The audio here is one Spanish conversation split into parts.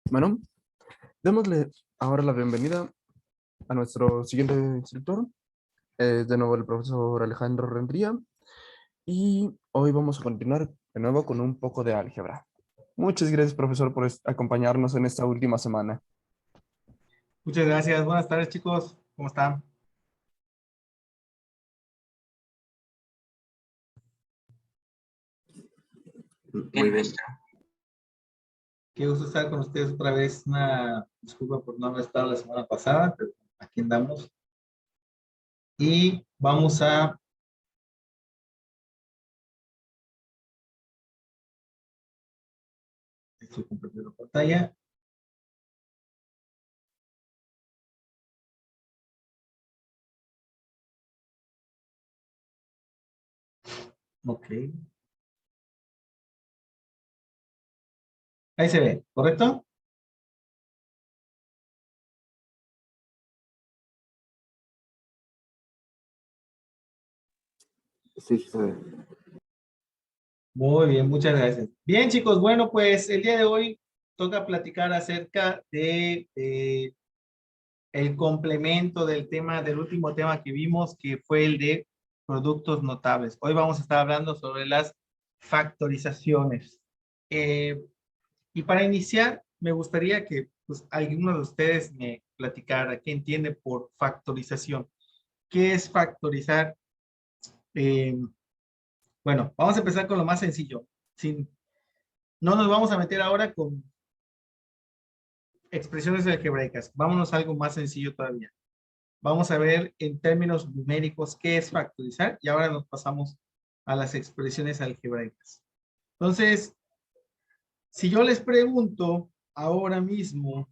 Bueno, démosle ahora la bienvenida a nuestro siguiente instructor. Es de nuevo el profesor Alejandro Rendría. Y hoy vamos a continuar de nuevo con un poco de álgebra. Muchas gracias, profesor, por acompañarnos en esta última semana. Muchas gracias. Buenas tardes, chicos. ¿Cómo están? Muy bien. Qué gusto estar con ustedes otra vez. Una disculpa por no haber estado la semana pasada, pero aquí andamos. Y vamos a... Estoy compartiendo pantalla. Ok. Ahí se ve, ¿correcto? Sí, sí, se ve. Muy bien, muchas gracias. Bien, chicos, bueno, pues el día de hoy toca platicar acerca de el complemento del tema, del último tema que vimos, que fue el de productos notables. Hoy vamos a estar hablando sobre las factorizaciones. Y para iniciar, me gustaría que pues, alguno de ustedes me platicara qué entiende por factorización. ¿Qué es factorizar? Eh, bueno, vamos a empezar con lo más sencillo. No nos vamos a meter ahora con expresiones algebraicas. Vámonos a algo más sencillo todavía. Vamos a ver en términos numéricos qué es factorizar y ahora nos pasamos a las expresiones algebraicas. Entonces, si yo les pregunto ahora mismo,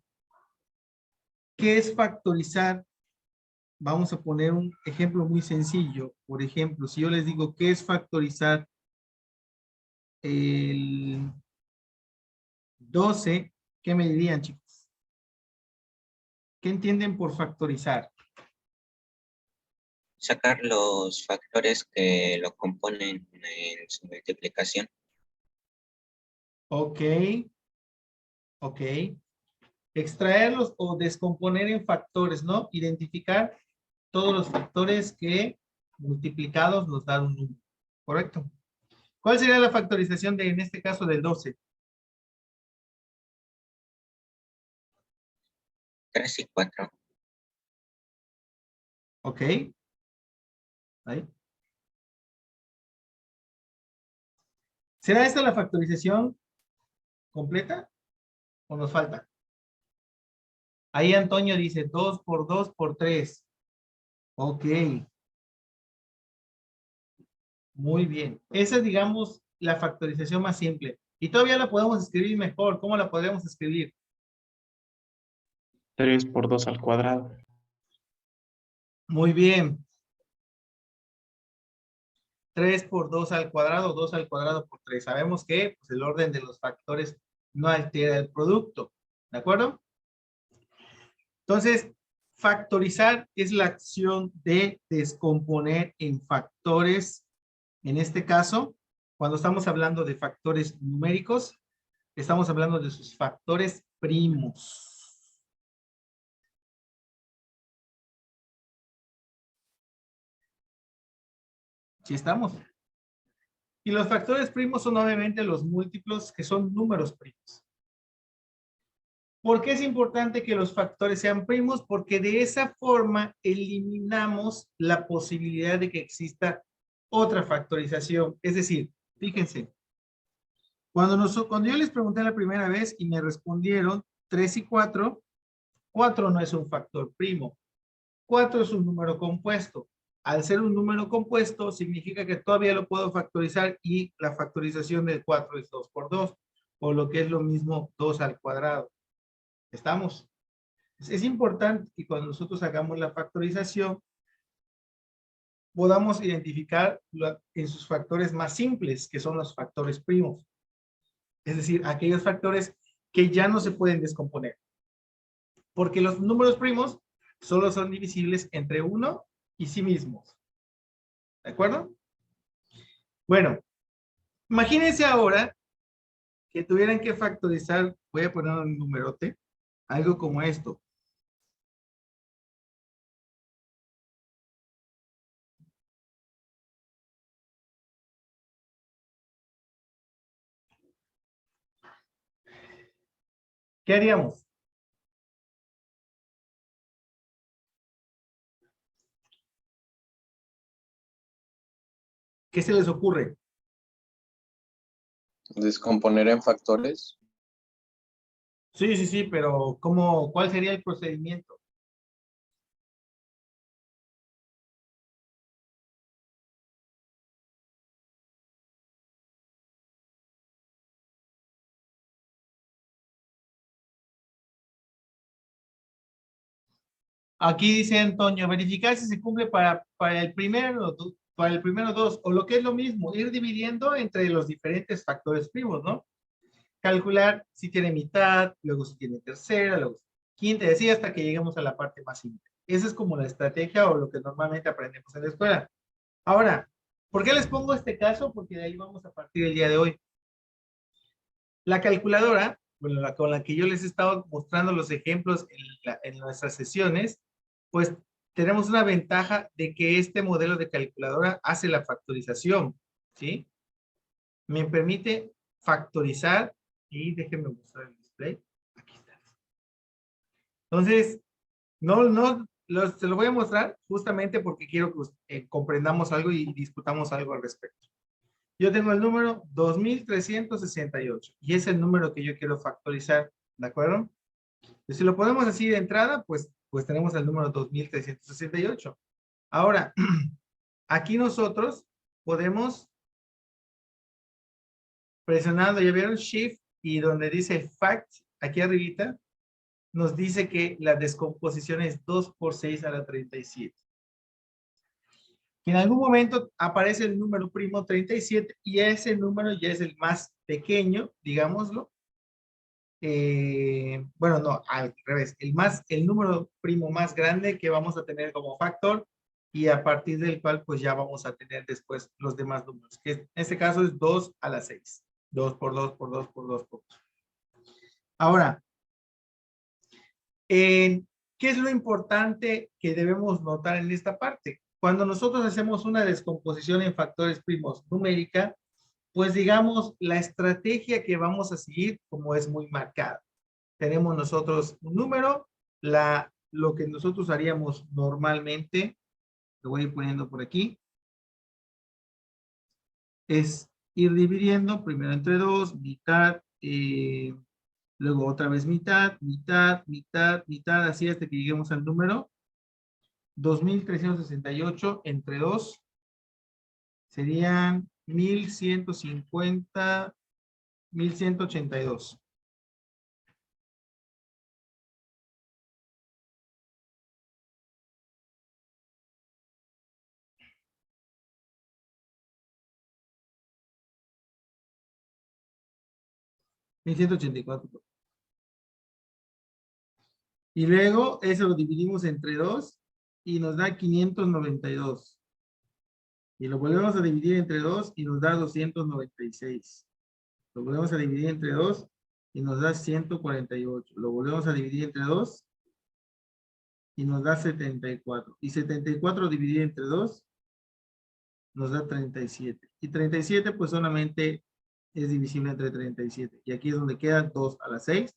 ¿qué es factorizar? Vamos a poner un ejemplo muy sencillo. Por ejemplo, si yo les digo, ¿qué es factorizar el 12? ¿Qué me dirían, chicos? ¿Qué entienden por factorizar? Sacar los factores que lo componen en su multiplicación. Ok, ok. Extraerlos o descomponer en factores, ¿no? Identificar todos los factores que multiplicados nos dan un número. ¿Correcto? ¿Cuál sería la factorización de, en este caso, del 12? 3 y 4. Ok. Ahí. ¿Será esta la factorización completa o nos falta? Ahí Antonio dice 2 por 2 por 3. Ok. Muy bien. Esa es, digamos, la factorización más simple. Y todavía la podemos escribir mejor. ¿Cómo la podemos escribir? 3 por 2 al cuadrado. Muy bien. 3 por 2 al cuadrado, 2 al cuadrado por 3. Sabemos que pues, el orden de los factores no altera el producto. ¿De acuerdo? Entonces, factorizar es la acción de descomponer en factores. En este caso, cuando estamos hablando de factores numéricos, estamos hablando de sus factores primos. ¿Sí estamos? Y los factores primos son obviamente los múltiplos que son números primos. ¿Por qué es importante que los factores sean primos? Porque de esa forma eliminamos la posibilidad de que exista otra factorización. Es decir, fíjense, cuando yo les pregunté la primera vez y me respondieron 3 y 4, 4 no es un factor primo. 4 es un número compuesto. Al ser un número compuesto, significa que todavía lo puedo factorizar y la factorización del 4 es 2 por 2, o lo que es lo mismo 2 al cuadrado. ¿Estamos? Es importante que cuando nosotros hagamos la factorización, podamos identificar en sus factores más simples, que son los factores primos. Es decir, aquellos factores que ya no se pueden descomponer. Porque los números primos solo son divisibles entre uno y sí mismos. ¿De acuerdo? Bueno, imagínense ahora que tuvieran que factorizar, voy a poner un numerote, algo como esto. ¿Qué haríamos? ¿Qué se les ocurre? Descomponer en factores. Sí, sí, sí, pero ¿cómo, cuál sería el procedimiento? Aquí dice Antonio, verificar si se cumple para el primero, para el primero dos, o lo que es lo mismo, ir dividiendo entre los diferentes factores primos, ¿no? Calcular si tiene mitad, luego si tiene tercera, luego quinta, y así hasta que lleguemos a la parte más simple. Esa es como la estrategia o lo que normalmente aprendemos en la escuela. Ahora, ¿por qué les pongo este caso? Porque de ahí vamos a partir el día de hoy. La calculadora, bueno, con la que yo les he estado mostrando los ejemplos en nuestras sesiones, pues tenemos una ventaja de que este modelo de calculadora hace la factorización, ¿sí? Me permite factorizar y déjenme mostrar el display. Aquí está. Entonces, se lo voy a mostrar justamente porque quiero que comprendamos algo y discutamos algo al respecto. Yo tengo el número 2368 y es el número que yo quiero factorizar, ¿de acuerdo? Y si lo ponemos así de entrada, pues tenemos el número 2368. Ahora, aquí nosotros podemos, presionando, ya vieron Shift y donde dice Fact, aquí arribita, nos dice que la descomposición es 2 por 6 a la 37. En algún momento aparece el número primo 37 y ese número ya es el más pequeño, digámoslo. Bueno, no, al revés, el número primo más grande que vamos a tener como factor y a partir del cual pues ya vamos a tener después los demás números, que en este caso es 2 a la 6. 2 por 2 por 2 por 2 por 2. Ahora, ¿qué es lo importante que debemos notar en esta parte? Cuando nosotros hacemos una descomposición en factores primos numérica, pues digamos, la estrategia que vamos a seguir como es muy marcada. Tenemos nosotros un número, lo que nosotros haríamos normalmente, lo voy a ir poniendo por aquí, es ir dividiendo primero entre 2, mitad, luego otra vez mitad, mitad, mitad, mitad, así hasta que lleguemos al número 2368 entre 2 serían 1150, 1182. $1184. Y luego eso lo dividimos entre 2 y nos da 592. Y lo volvemos a dividir entre 2 y nos da 296. Lo volvemos a dividir entre 2 y nos da 148. Lo volvemos a dividir entre 2 y nos da 74. Y 74 dividido entre 2 nos da 37. Y 37 pues solamente es divisible entre 37. Y aquí es donde queda 2 a la 6.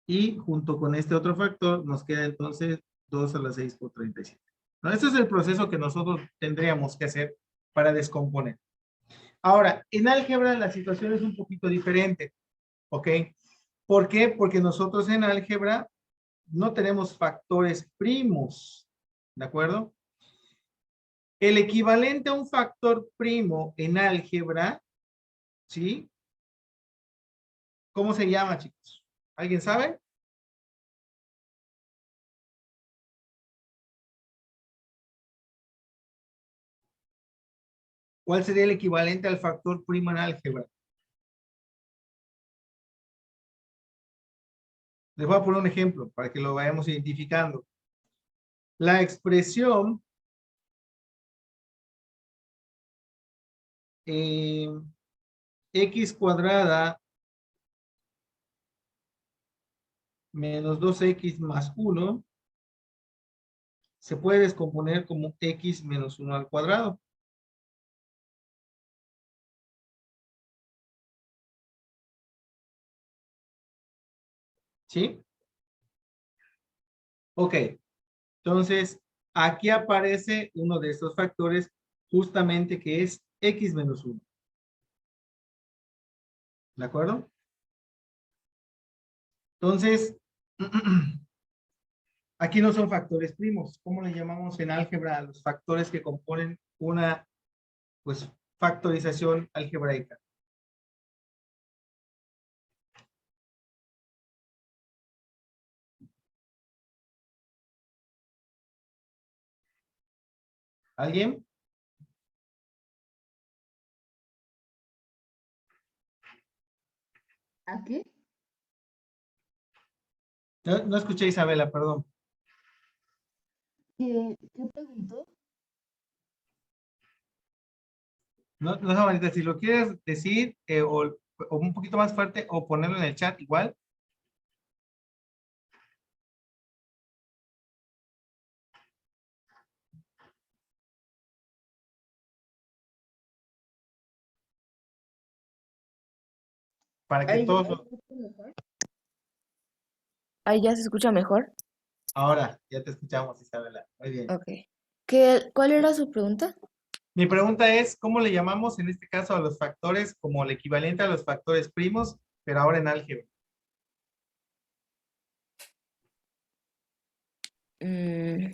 Y junto con este otro factor nos queda entonces 2 a la 6 por 37. ¿No? Este es el proceso que nosotros tendríamos que hacer para descomponer. Ahora, en álgebra la situación es un poquito diferente. ¿Ok? ¿Por qué? Porque nosotros en álgebra no tenemos factores primos. ¿De acuerdo? El equivalente a un factor primo en álgebra, ¿sí? ¿Cómo se llama, chicos? ¿Alguien sabe? ¿Cuál sería el equivalente al factor primo en álgebra? Les voy a poner un ejemplo para que lo vayamos identificando. La expresión x cuadrada menos 2x más 1 se puede descomponer como x menos 1 al cuadrado. ¿Sí? Ok. Entonces, aquí aparece uno de estos factores justamente que es x menos 1. ¿De acuerdo? Entonces, aquí no son factores primos. ¿Cómo le llamamos en álgebra a los factores que componen una, pues, factorización algebraica? ¿Alguien? ¿Aquí? No escuché, Isabela, perdón. ¿Qué preguntó? No, no, Samarita, si lo quieres decir o un poquito más fuerte o ponerlo en el chat igual. Para que Ahí ya todos se lo- escucha mejor. Ahí ya se escucha mejor. Ahora, ya te escuchamos, Isabela. Muy bien. Ok. ¿Cuál era su pregunta? Mi pregunta es, ¿cómo le llamamos en este caso a los factores como el equivalente a los factores primos, pero ahora en álgebra? Mm,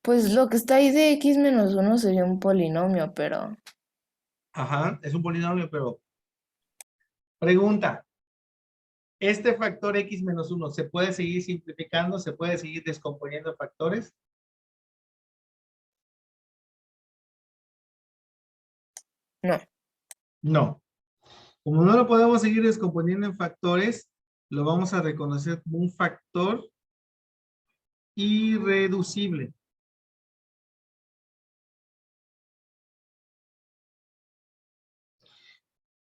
pues lo que está ahí de x menos 1 sería un polinomio, pero Ajá, es un polinomio, pero pregunta, ¿este factor x menos 1 se puede seguir simplificando, se puede seguir descomponiendo en factores? no. No. Como no lo podemos seguir descomponiendo en factores, lo vamos a reconocer como un factor irreducible.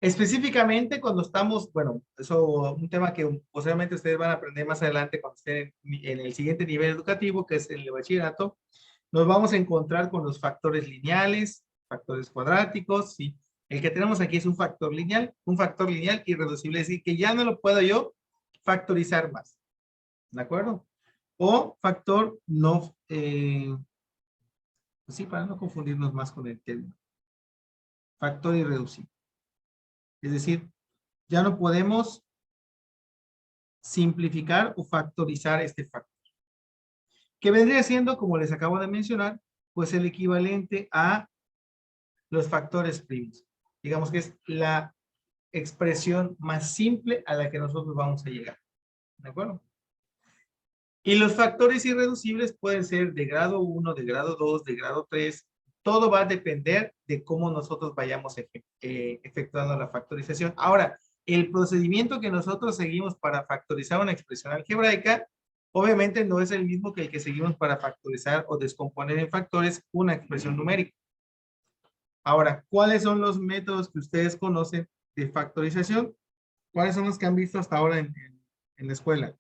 Específicamente cuando estamos, bueno, eso un tema que posiblemente ustedes van a aprender más adelante cuando estén en el siguiente nivel educativo, que es el bachillerato, nos vamos a encontrar con los factores lineales, factores cuadráticos, ¿sí? El que tenemos aquí es un factor lineal irreducible, es decir, que ya no lo puedo yo factorizar más, ¿de acuerdo? O factor no, pues sí, para no confundirnos más con el término, factor irreducible. Es decir, ya no podemos simplificar o factorizar este factor. Que vendría siendo, como les acabo de mencionar, pues el equivalente a los factores primos. Digamos que es la expresión más simple a la que nosotros vamos a llegar. ¿De acuerdo? Y los factores irreducibles pueden ser de grado 1, de grado 2, de grado 3. Todo va a depender de cómo nosotros vayamos efectuando la factorización. Ahora, el procedimiento que nosotros seguimos para factorizar una expresión algebraica, obviamente no es el mismo que el que seguimos para factorizar o descomponer en factores una expresión numérica. Ahora, ¿cuáles son los métodos que ustedes conocen de factorización? ¿Cuáles son los que han visto hasta ahora en la escuela?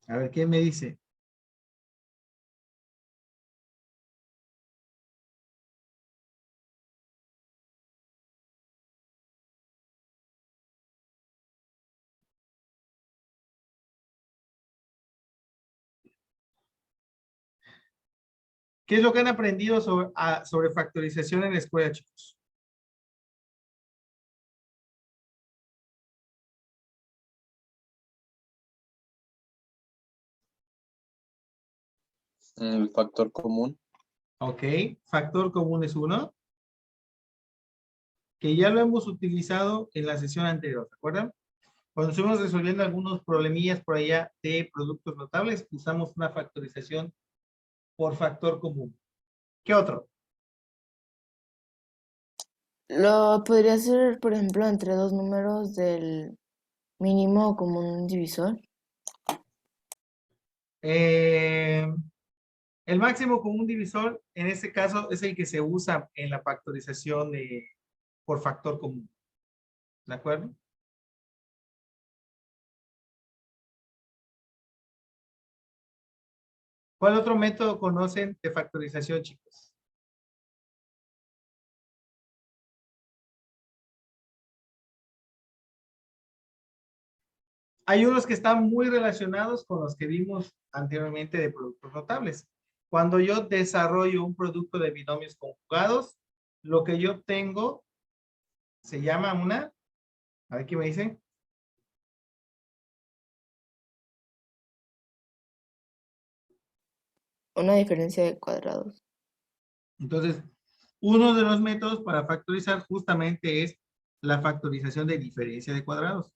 A ver, ¿quién me dice? ¿Qué es lo que han aprendido sobre factorización en la escuela, chicos? El factor común. Ok, factor común es uno, que ya lo hemos utilizado en la sesión anterior, ¿se acuerdan? Cuando estuvimos resolviendo algunos problemillas por allá de productos notables, usamos una factorización por factor común. ¿Qué otro? Lo podría hacer, por ejemplo, entre dos números del mínimo común divisor. Eh, El máximo común divisor, en este caso, es el que se usa en la factorización por factor común. ¿De acuerdo? ¿Cuál otro método conocen de factorización, chicos? Hay unos que están muy relacionados con los que vimos anteriormente de productos notables. Cuando yo desarrollo un producto de binomios conjugados, lo que yo obtengo se llama una, a ver qué me dicen. Una diferencia de cuadrados. Entonces, uno de los métodos para factorizar justamente es la factorización de diferencia de cuadrados.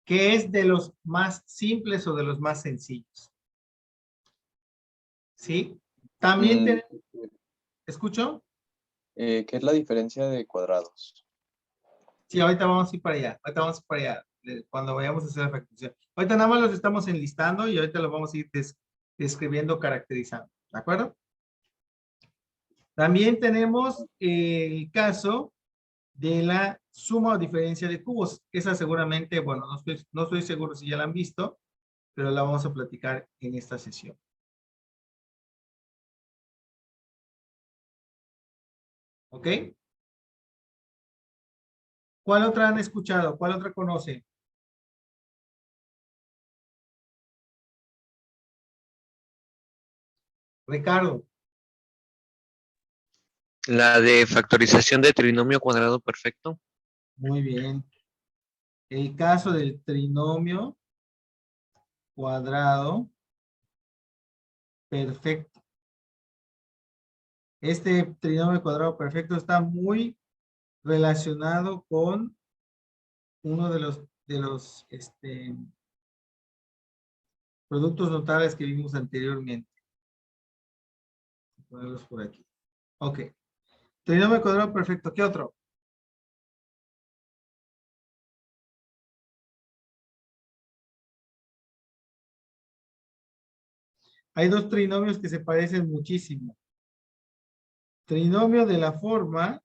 Que es de los más simples o de los más sencillos. ¿Sí? También tenemos... ¿Escucho? ¿Qué es la diferencia de cuadrados? Sí, ahorita vamos a ir para allá. Ahorita vamos a ir para allá. Cuando vayamos a hacer la factorización. Ahorita nada más los estamos enlistando y ahorita los vamos a ir describiendo, caracterizando. ¿De acuerdo? También tenemos el caso de la suma o diferencia de cubos. Esa seguramente, bueno, no estoy seguro si ya la han visto, pero la vamos a platicar en esta sesión. ¿Ok? ¿Cuál otra han escuchado? ¿Cuál otra conoce? Ricardo. La de factorización de trinomio cuadrado perfecto. Muy bien. El caso del trinomio cuadrado perfecto. Este trinomio cuadrado perfecto está muy relacionado con uno de los productos notables que vimos anteriormente. Voy a ponerlos por aquí. Ok. Trinomio cuadrado perfecto. ¿Qué otro? Hay dos trinomios que se parecen muchísimo. Trinomio de la forma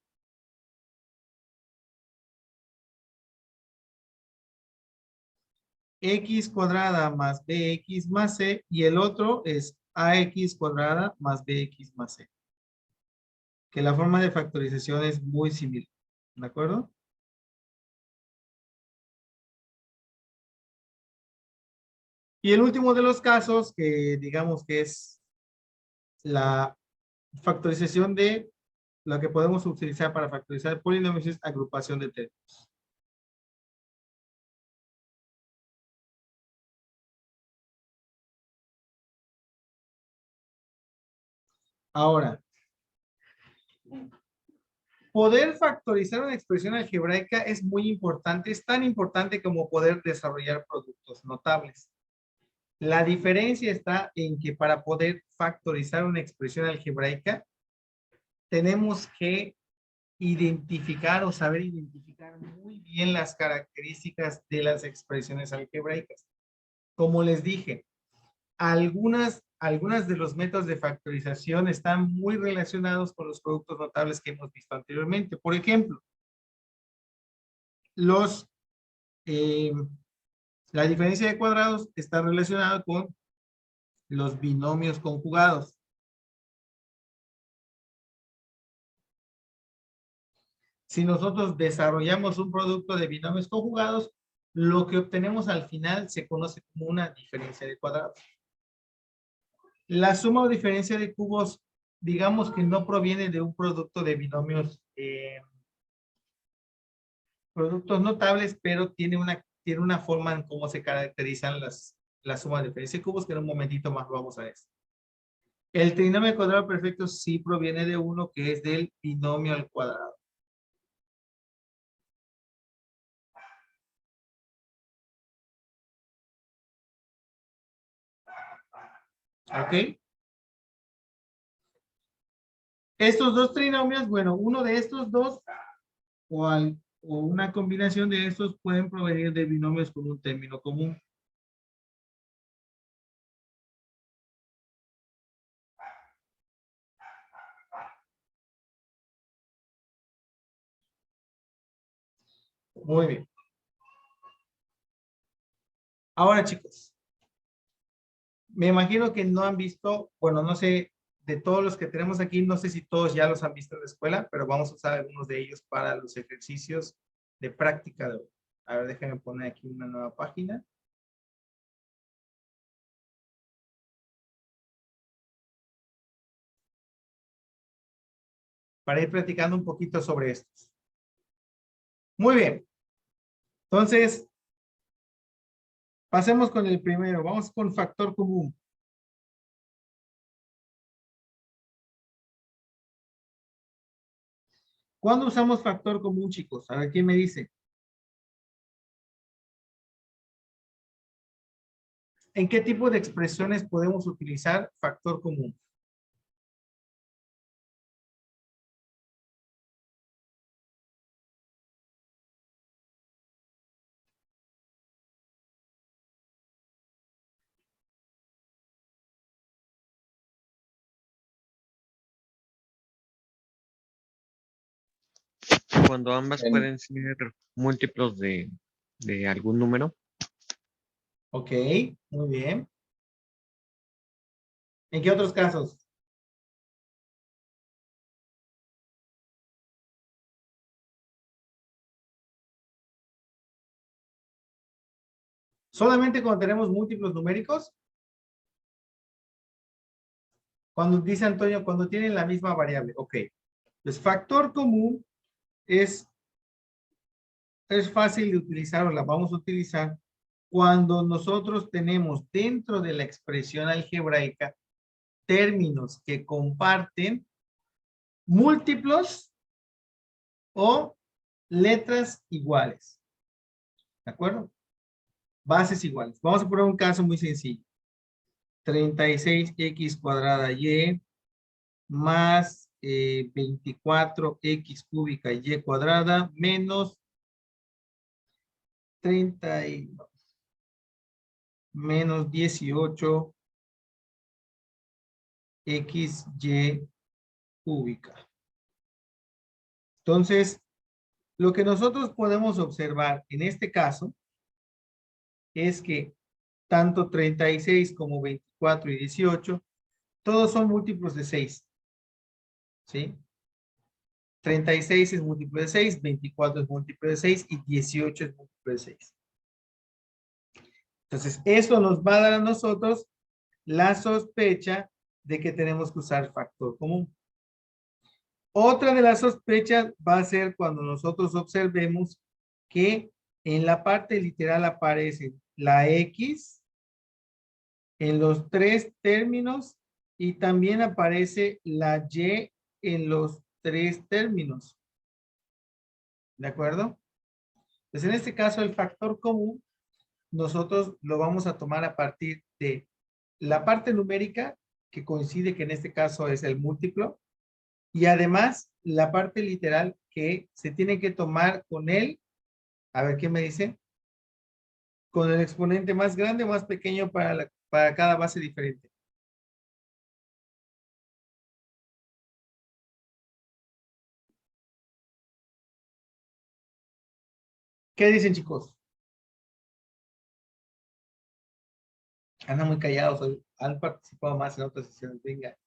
x cuadrada más bx más c y el otro es ax cuadrada más bx más c. Que la forma de factorización es muy similar. ¿De acuerdo? Y el último de los casos que digamos que es la factorización de lo que podemos utilizar para factorizar polinomios es agrupación de términos. Ahora, poder factorizar una expresión algebraica es muy importante, es tan importante como poder desarrollar productos notables. La diferencia está en que para poder factorizar una expresión algebraica, tenemos que identificar o saber identificar muy bien las características de las expresiones algebraicas. Como les dije, algunas de los métodos de factorización están muy relacionados con los productos notables que hemos visto anteriormente. Por ejemplo, la diferencia de cuadrados está relacionada con los binomios conjugados. Si nosotros desarrollamos un producto de binomios conjugados, lo que obtenemos al final se conoce como una diferencia de cuadrados. La suma o diferencia de cubos, digamos que no proviene de un producto de binomios, productos notables, pero tiene una forma en cómo se caracterizan la suma de diferencia de cubos, que en un momentito más vamos a ver. El trinomio cuadrado perfecto sí proviene de uno que es del binomio al cuadrado. ¿Ok? Estos dos trinomios, bueno, uno de estos dos, o una combinación de estos pueden provenir de binomios con un término común. Muy bien. Ahora, chicos, me imagino que no han visto, bueno, no sé, de todos los que tenemos aquí, no sé si todos ya los han visto en la escuela, pero vamos a usar algunos de ellos para los ejercicios de práctica de hoy. A ver, déjenme poner aquí una nueva página. Para ir platicando un poquito sobre estos. Muy bien. Entonces, pasemos con el primero. Vamos con factor común. ¿Cuándo usamos factor común, chicos? A ver, ¿quién me dice? ¿En qué tipo de expresiones podemos utilizar factor común? Cuando ambas En- pueden ser múltiplos de algún número. Ok, muy bien. ¿En qué otros casos? ¿Solamente cuando tenemos múltiplos numéricos? Cuando dice Antonio, cuando tienen la misma variable. Ok. Pues factor común es fácil de utilizar o la vamos a utilizar cuando nosotros tenemos dentro de la expresión algebraica términos que comparten múltiplos o letras iguales. ¿De acuerdo? Bases iguales. Vamos a poner un caso muy sencillo. 36x cuadrada y más 24x cúbica y cuadrada menos 30 menos 18 xy cúbica. Entonces, lo que nosotros podemos observar en este caso es que tanto 36 como 24 y 18, todos son múltiplos de 6. ¿Sí? 36 es múltiplo de 6, 24 es múltiplo de 6 y 18 es múltiplo de 6. Entonces, eso nos va a dar a nosotros la sospecha de que tenemos que usar factor común. Otra de las sospechas va a ser cuando nosotros observemos que en la parte literal aparece la X en los tres términos y también aparece la Y en los tres términos. ¿De acuerdo? Pues en este caso el factor común nosotros lo vamos a tomar a partir de la parte numérica que coincide que en este caso es el múltiplo y además la parte literal que se tiene que tomar con él, a ver qué me dice, con el exponente más grande o más pequeño para cada base diferente. ¿Qué dicen, chicos? Andan muy callados, han participado más en otras sesiones. Venga.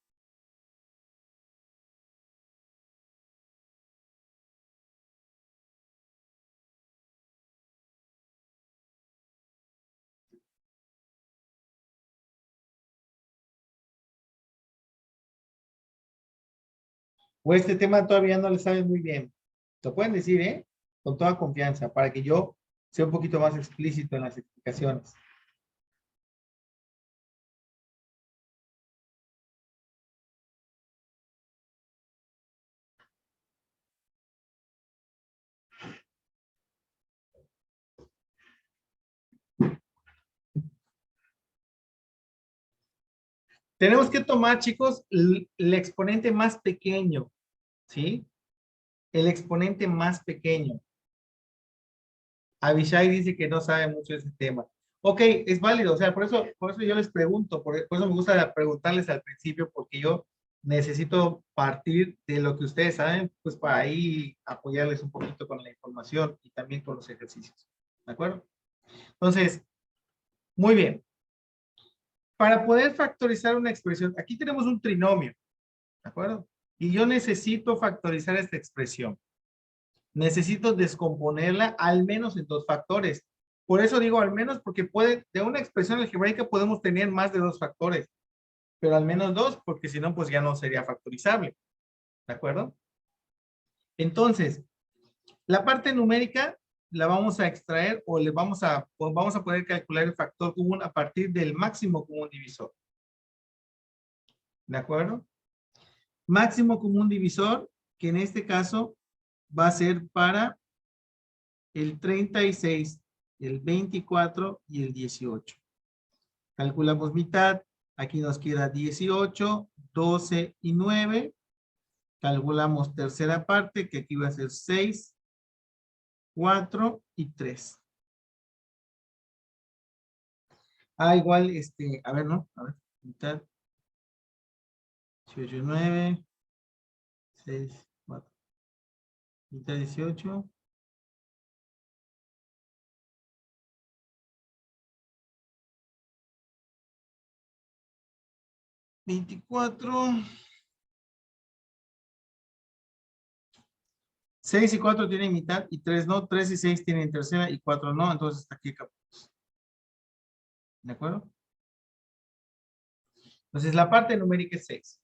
O este tema todavía no le saben muy bien. Lo pueden decir, ¿eh? Con toda confianza, para que yo sea un poquito más explícito en las explicaciones. Tenemos que tomar, chicos, el exponente más pequeño, ¿sí? El exponente más pequeño. Abishai dice que no sabe mucho de ese tema. Ok, es válido, o sea, por eso yo les pregunto, por eso me gusta preguntarles al principio, porque yo necesito partir de lo que ustedes saben, pues para ahí apoyarles un poquito con la información y también con los ejercicios. ¿De acuerdo? Entonces, muy bien. Para poder factorizar una expresión, aquí tenemos un trinomio, ¿de acuerdo? Y yo necesito factorizar esta expresión. Necesito descomponerla al menos en 2 factores. Por eso digo al menos, porque de una expresión algebraica podemos tener más de 2 factores, pero al menos 2, porque si no, pues ya no sería factorizable. ¿De acuerdo? Entonces, la parte numérica la vamos a extraer o vamos a poder calcular el factor común a partir del máximo común divisor. ¿De acuerdo? Máximo común divisor, que en este caso va a ser para el 36, el 24 y el 18. Calculamos mitad. Aquí nos queda 18, 12 y 9. Calculamos tercera parte, que aquí va a ser 6, 4 y 3. Igual, a ver, ¿no? A ver, mitad. 18, 9, 6, 4. Mitad 18. $24. 6 y 4 tienen mitad y 3 no. 3 y 6 tienen tercera y 4 no. Entonces hasta aquí acabamos. ¿De acuerdo? Entonces la parte numérica es 6.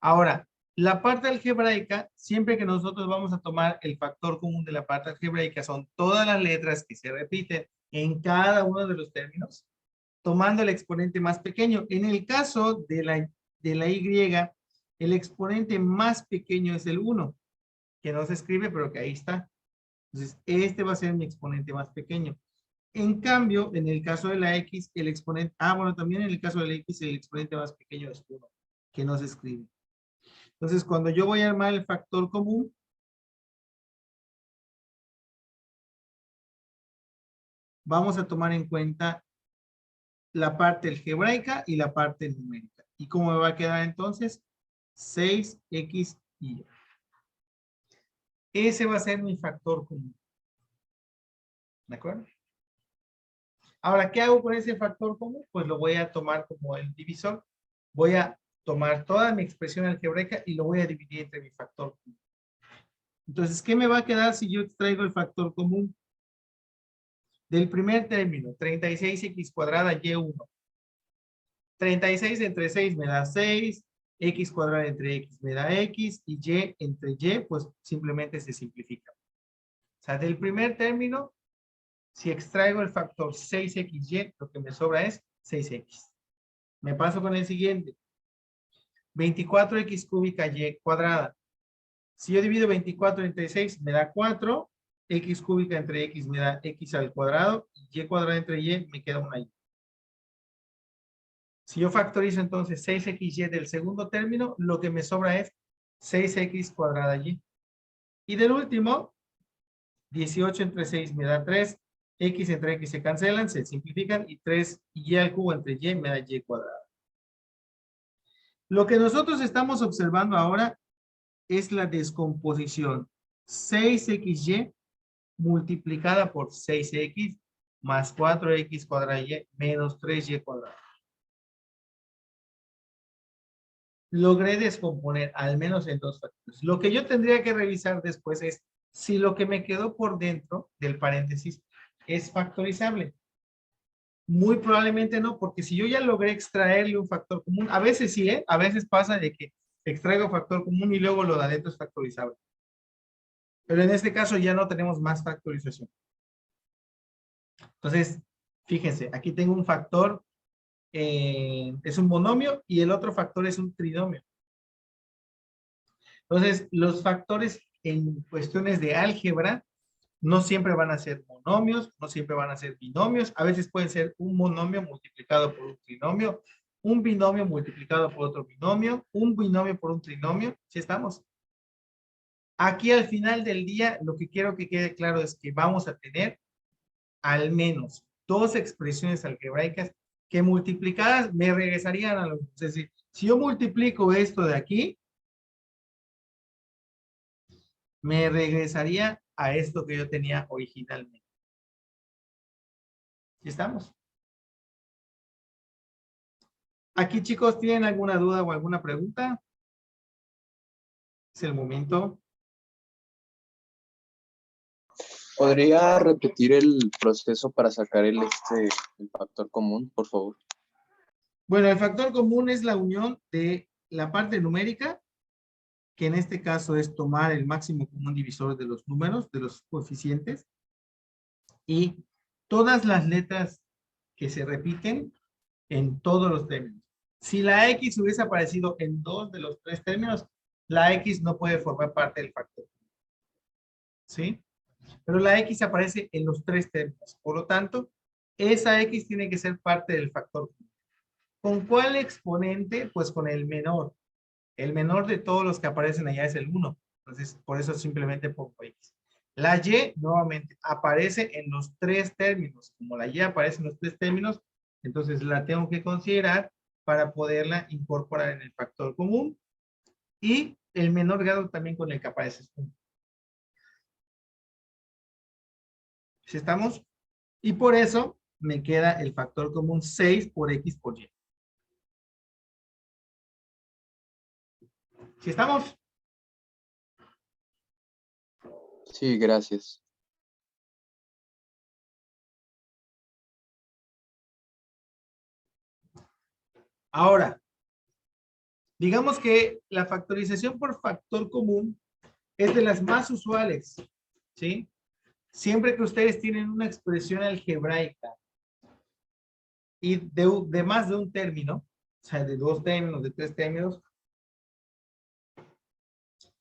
Ahora, la parte algebraica, siempre que nosotros vamos a tomar el factor común de la parte algebraica, son todas las letras que se repiten en cada uno de los términos, tomando el exponente más pequeño. En el caso de la Y, el exponente más pequeño es el 1, que no se escribe, pero que ahí está. Entonces, este va a ser mi exponente más pequeño. En cambio, en el caso de la X, el exponente, bueno, también en el caso de la X, el exponente más pequeño es 1, que no se escribe. Entonces, cuando yo voy a armar el factor común, vamos a tomar en cuenta la parte algebraica y la parte numérica. ¿Y cómo me va a quedar entonces? 6x y y. Ese va a ser mi factor común. ¿De acuerdo? Ahora, ¿qué hago con ese factor común? Pues lo voy a tomar como el divisor. Voy a tomar toda mi expresión algebraica y lo voy a dividir entre mi factor común. Entonces, ¿qué me va a quedar si yo extraigo el factor común? Del primer término, 36x cuadrada y1. 36 entre 6 me da 6, x cuadrada entre x me da x, y y entre y, pues simplemente se simplifica. O sea, del primer término, si extraigo el factor 6xy, lo que me sobra es 6x. Me paso con el siguiente. 24x cúbica y cuadrada. Si yo divido 24 entre 6, me da 4. X cúbica entre x me da x al cuadrado. Y cuadrada entre y me queda una y. Si yo factorizo entonces 6xy del segundo término, lo que me sobra es 6x cuadrada y. Y del último, 18 entre 6 me da 3. X entre x se cancelan, se simplifican. Y 3 y al cubo entre y me da y cuadrada. Lo que nosotros estamos observando ahora es la descomposición. 6xy multiplicada por 6x más 4x cuadrada y menos 3y cuadrada. Logré descomponer al menos en 2 factores. Lo que yo tendría que revisar después es si lo que me quedó por dentro del paréntesis es factorizable. Muy probablemente no, porque si yo ya logré extraerle un factor común, a veces sí, a veces pasa de que extraigo factor común y luego lo de adentro es factorizable. Pero en este caso ya no tenemos más factorización. Entonces, fíjense, aquí tengo un factor, es un monomio y el otro factor es un trinomio. Entonces, los factores en cuestiones de álgebra no siempre van a ser monomios, no siempre van a ser binomios. A veces pueden ser un monomio multiplicado por un trinomio, un binomio multiplicado por otro binomio, un binomio por un trinomio. ¿Sí estamos? Aquí al final del día, lo que quiero que quede claro es que vamos a tener al menos 2 expresiones algebraicas que multiplicadas me regresarían a lo mismo. Es decir, si yo multiplico esto de aquí, me regresaría a esto que yo tenía originalmente. ¿Sí estamos? Aquí, chicos, ¿tienen alguna duda o alguna pregunta? Es el momento. ¿Podría repetir el proceso para sacar el factor común, por favor? Bueno, el factor común es la unión de la parte numérica, que en este caso es tomar el máximo común divisor de los números, de los coeficientes, y todas las letras que se repiten en todos los términos. Si la X hubiese aparecido en 2 de los 3 términos, la X no puede formar parte del factor. ¿Sí? Pero la X aparece en los 3 términos. Por lo tanto, esa X tiene que ser parte del factor. ¿Con cuál exponente? Pues con el menor. El menor de todos los que aparecen allá es el 1. Entonces, por eso simplemente pongo X. La Y, nuevamente, aparece en los 3 términos. Como la Y aparece en los 3 términos, entonces la tengo que considerar para poderla incorporar en el factor común. Y el menor grado también con el que aparece es 1. ¿Sí estamos? Y por eso me queda el factor común 6 por X por Y. ¿Sí estamos? Sí, gracias. Ahora, digamos que la factorización por factor común es de las más usuales, ¿sí? Siempre que ustedes tienen una expresión algebraica y de más de un término, o sea, de 2 términos, de 3 términos,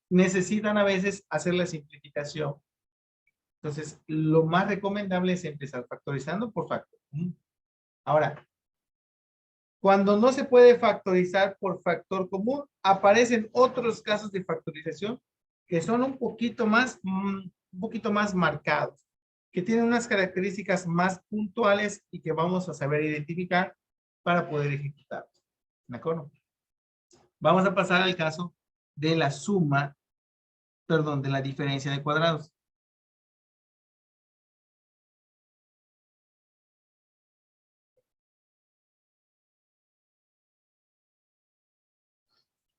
necesitan a veces hacer la simplificación. Entonces, lo más recomendable es empezar factorizando por factor común. Ahora, cuando no se puede factorizar por factor común, aparecen otros casos de factorización que son un poquito más marcados, que tienen unas características más puntuales y que vamos a saber identificar para poder ejecutarlos. ¿De acuerdo? Vamos a pasar al caso de la suma, perdón, de la diferencia de cuadrados.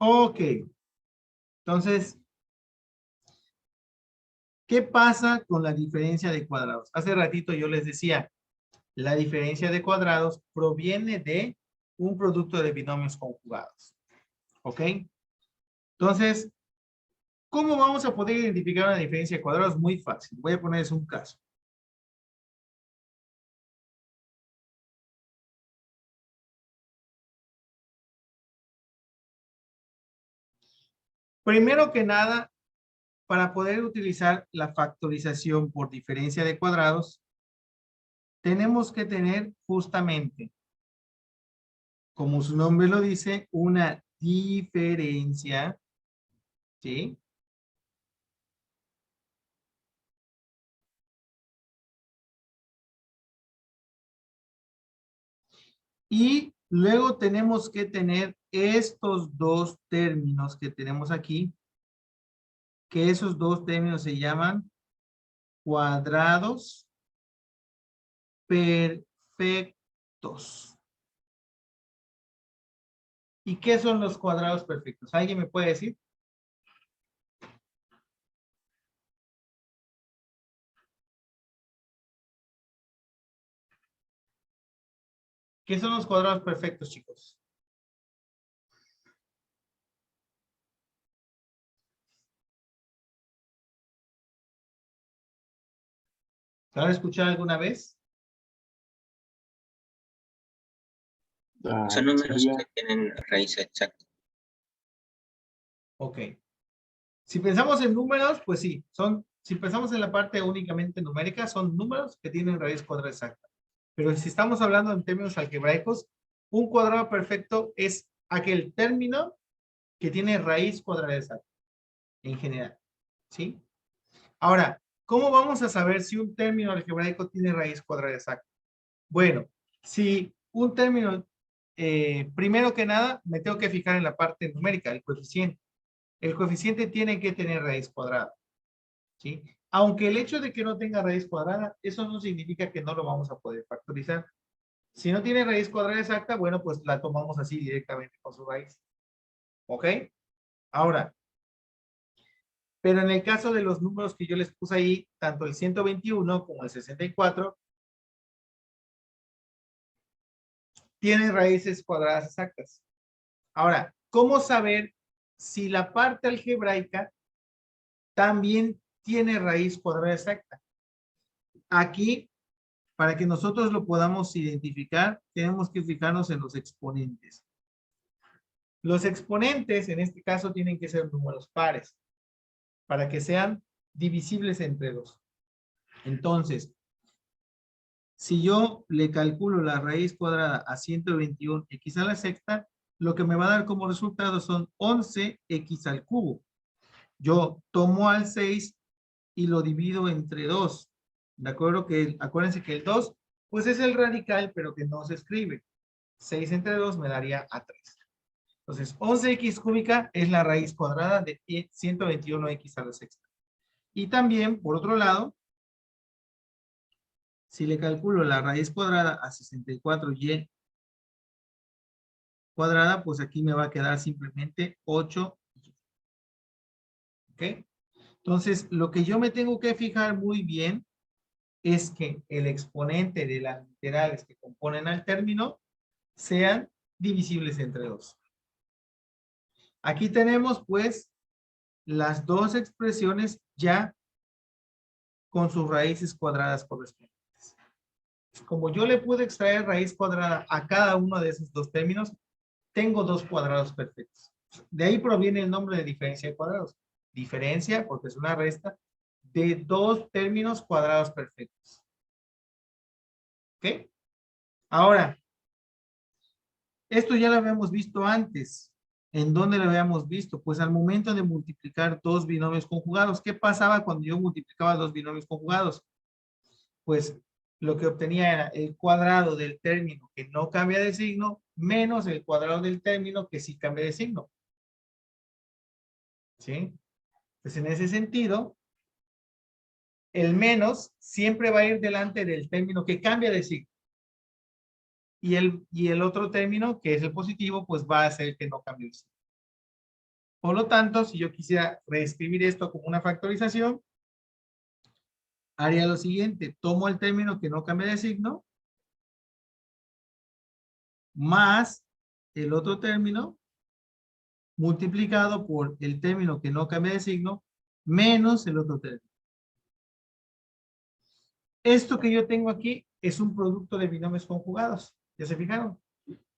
Ok. Entonces, ¿qué pasa con la diferencia de cuadrados? Hace ratito yo les decía, la diferencia de cuadrados proviene de un producto de binomios conjugados. ¿Ok? Entonces, ¿cómo vamos a poder identificar una diferencia de cuadrados? Muy fácil. Voy a ponerles un caso. Primero que nada, para poder utilizar la factorización por diferencia de cuadrados, tenemos que tener justamente, como su nombre lo dice, una diferencia, ¿sí? Y luego tenemos que tener estos 2 términos que tenemos aquí, que esos 2 términos se llaman cuadrados perfectos. ¿Y qué son los cuadrados perfectos? ¿Alguien me puede decir? ¿Qué son los cuadrados perfectos, chicos? ¿Lo han escuchado alguna vez? Son números Sería que tienen raíz exacta. Ok. Si pensamos en números, pues sí, si pensamos en la parte únicamente numérica, son números que tienen raíz cuadrada exacta. Pero si estamos hablando en términos algebraicos, un cuadrado perfecto es aquel término que tiene raíz cuadrada exacta, en general. ¿Sí? Ahora, ¿cómo vamos a saber si un término algebraico tiene raíz cuadrada exacta? Bueno, si un término, primero que nada, me tengo que fijar en la parte numérica, el coeficiente. El coeficiente tiene que tener raíz cuadrada, ¿sí? Aunque el hecho de que no tenga raíz cuadrada, eso no significa que no lo vamos a poder factorizar. Si no tiene raíz cuadrada exacta, bueno, pues la tomamos así directamente con su raíz. ¿Ok? Ahora, pero en el caso de los números que yo les puse ahí, tanto el 121 como el 64, tienen raíces cuadradas exactas. Ahora, ¿cómo saber si la parte algebraica también tiene raíz cuadrada exacta? Aquí, para que nosotros lo podamos identificar, tenemos que fijarnos en los exponentes. Los exponentes, en este caso, tienen que ser números pares, para que sean divisibles entre 2. Entonces, si yo le calculo la raíz cuadrada a 121x a la sexta, lo que me va a dar como resultado son 11x al cubo. Yo tomo al 6 y lo divido entre 2. ¿De acuerdo? Acuérdense que el 2, pues es el radical, pero que no se escribe. 6 entre 2 me daría a 3. Entonces, 11x cúbica es la raíz cuadrada de 121x a la sexta. Y también, por otro lado, si le calculo la raíz cuadrada a 64y cuadrada, pues aquí me va a quedar simplemente 8y. ¿Ok? Entonces, lo que yo me tengo que fijar muy bien es que el exponente de las literales que componen al término sean divisibles entre 2. Aquí tenemos, pues, las dos expresiones ya con sus raíces cuadradas correspondientes. Como yo le pude extraer raíz cuadrada a cada uno de esos dos términos, tengo dos cuadrados perfectos. De ahí proviene el nombre de diferencia de cuadrados. Diferencia, porque es una resta, de dos términos cuadrados perfectos. ¿Ok? Ahora, esto ya lo habíamos visto antes. ¿En dónde lo habíamos visto? Pues al momento de multiplicar dos binomios conjugados. ¿Qué pasaba cuando yo multiplicaba dos binomios conjugados? Pues lo que obtenía era el cuadrado del término que no cambia de signo menos el cuadrado del término que sí cambia de signo. ¿Sí? Pues en ese sentido, el menos siempre va a ir delante del término que cambia de signo. Y el otro término, que es el positivo, pues va a ser el que no cambia de signo. Por lo tanto, si yo quisiera reescribir esto como una factorización, haría lo siguiente. Tomo el término que no cambia de signo, más el otro término, multiplicado por el término que no cambia de signo, menos el otro término. Esto que yo tengo aquí es un producto de binomios conjugados. ¿Ya se fijaron?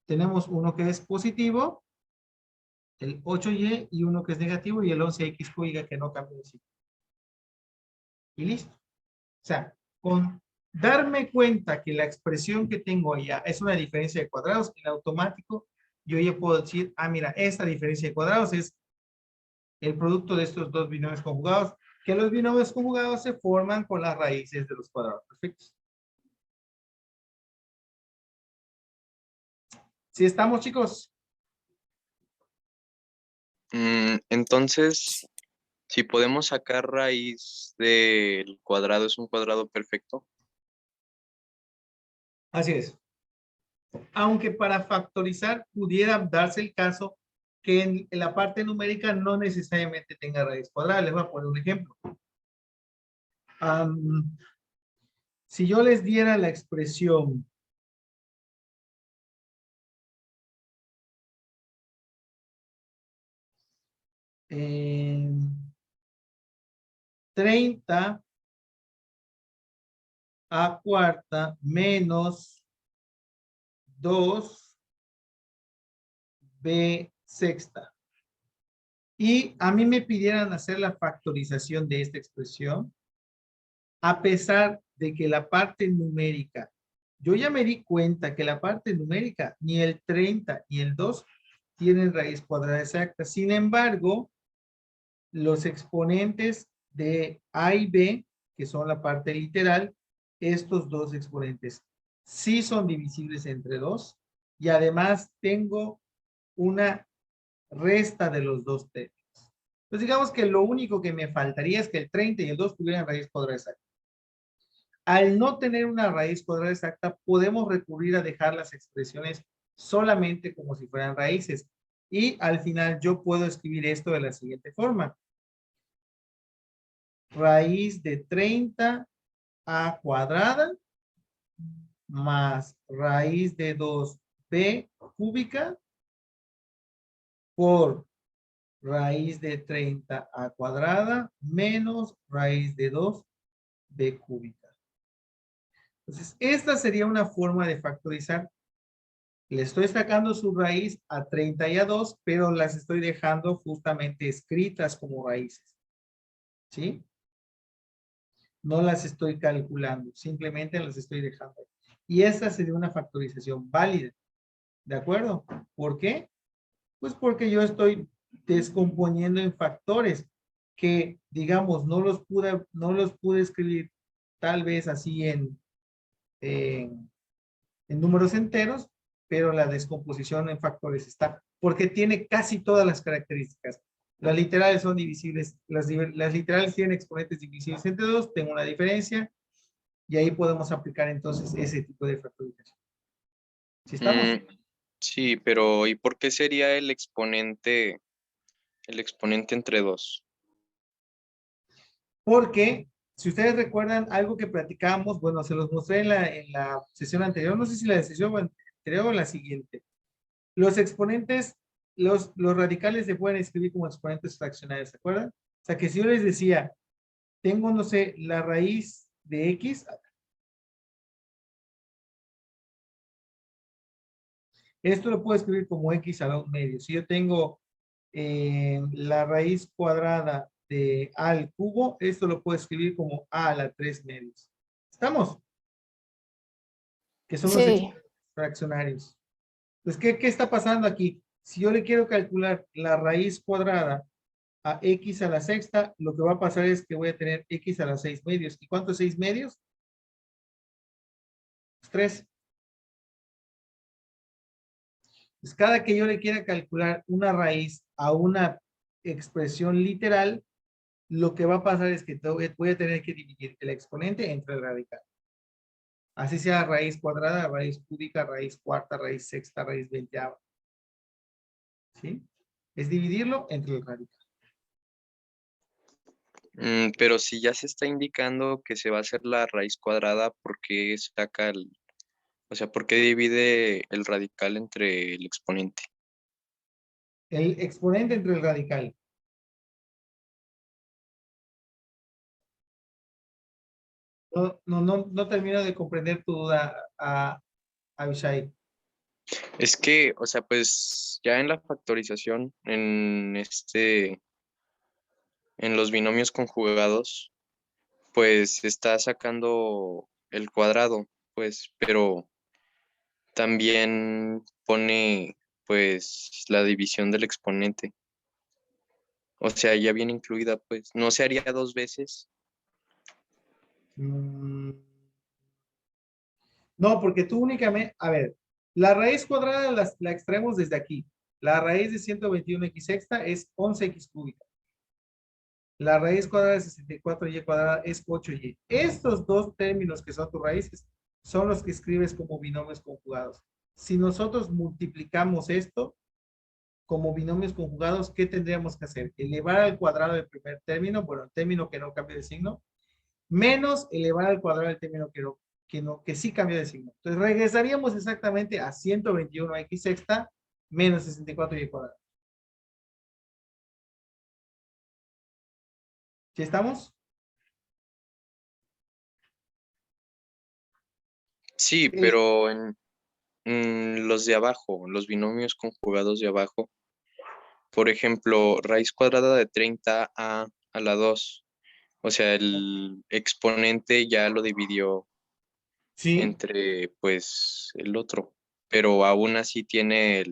Tenemos uno que es positivo, el 8y, y uno que es negativo, y el 11x cúbica que no cambia de signo. Y listo. O sea, con darme cuenta que la expresión que tengo allá es una diferencia de cuadrados, en automático yo ya puedo decir, ah, mira, esta diferencia de cuadrados es el producto de estos dos binomios conjugados, que los binomios conjugados se forman con las raíces de los cuadrados perfectos. ¿Sí estamos, chicos? Entonces, si podemos sacar raíz del cuadrado, es un cuadrado perfecto. Así es. Aunque para factorizar pudiera darse el caso que en la parte numérica no necesariamente tenga raíz cuadrada. Les voy a poner un ejemplo. Si yo les diera la expresión eh, 30 a cuarta menos 2b sexta. Y a mí me pidieran hacer la factorización de esta expresión, a pesar de que la parte numérica, yo ya me di cuenta que la parte numérica, ni el 30 ni el 2 tienen raíz cuadrada exacta. Sin embargo, los exponentes de A y B, que son la parte literal, estos dos exponentes sí son divisibles entre 2 y además tengo una resta de los dos términos. Entonces digamos que lo único que me faltaría es que el 30 y el 2 tuvieran raíz cuadrada exacta. Al no tener una raíz cuadrada exacta, podemos recurrir a dejar las expresiones solamente como si fueran raíces. Y al final yo puedo escribir esto de la siguiente forma. Raíz de 30 a cuadrada más raíz de 2b cúbica por raíz de 30 a cuadrada menos raíz de 2b cúbica. Entonces, esta sería una forma de factorizar. Le estoy sacando su raíz a 30 y a 2, pero las estoy dejando justamente escritas como raíces. ¿Sí? No las estoy calculando, simplemente las estoy dejando. Y esta sería una factorización válida. ¿De acuerdo? ¿Por qué? Pues porque yo estoy descomponiendo en factores que, digamos, no los pude escribir tal vez así en números enteros, pero la descomposición en factores está, porque tiene casi todas las características. Las literales son divisibles, las literales tienen exponentes divisibles entre 2, tengo una diferencia, y ahí podemos aplicar entonces ese tipo de factorización. ¿Sí estamos? Sí, pero ¿y por qué sería el exponente entre 2? Porque, si ustedes recuerdan algo que platicábamos, bueno, se los mostré en la sesión anterior, no sé si la sesión anterior o la siguiente. Los exponentes, los radicales se pueden escribir como exponentes fraccionarios, ¿se acuerdan? O sea, que si yo les decía, tengo, no sé, la raíz de X, esto lo puedo escribir como X a la 2 medio. Si yo tengo la raíz cuadrada de A al cubo, esto lo puedo escribir como A a la 3 medios. ¿Estamos? Que son los Sí, exponentes fraccionarios. Pues, ¿qué está pasando aquí? Si yo le quiero calcular la raíz cuadrada a X a la sexta, lo que va a pasar es que voy a tener X a la 6 medios. ¿Y cuántos 6 medios? 3. Pues cada que yo le quiera calcular una raíz a una expresión literal, lo que va a pasar es que voy a tener que dividir el exponente entre el radical. Así sea raíz cuadrada, raíz cúbica, raíz cuarta, raíz sexta, raíz veinteava. ¿Sí? Es dividirlo entre el radical. Pero si ya se está indicando que se va a hacer la raíz cuadrada, ¿por qué o sea, por qué divide el radical entre el exponente? El exponente entre el radical. No termino de comprender tu duda, Abishai. Es que, o sea, pues ya en la factorización, en los binomios conjugados, pues se está sacando el cuadrado, pues, pero también pone, pues, la división del exponente. O sea, ya viene incluida, pues, no se haría 2 veces. Mm, No, porque tú únicamente, a ver, la raíz cuadrada la extraemos desde aquí. La raíz de 121x sexta es 11x cúbica. La raíz cuadrada de 64y cuadrada es 8y. Estos dos términos que son tus raíces son los que escribes como binomios conjugados. Si nosotros multiplicamos esto como binomios conjugados, ¿qué tendríamos que hacer? Elevar al cuadrado del primer término, bueno, el término que no cambia de signo, menos elevar al cuadrado del término que sí cambia de signo. Entonces regresaríamos exactamente a 121x sexta menos 64y cuadrado. ¿Sí estamos? Sí, pero en los de abajo, los binomios conjugados de abajo, por ejemplo, raíz cuadrada de 30 a la 2. O sea, el exponente ya lo dividió Sí. entre, pues, el otro, pero aún así tiene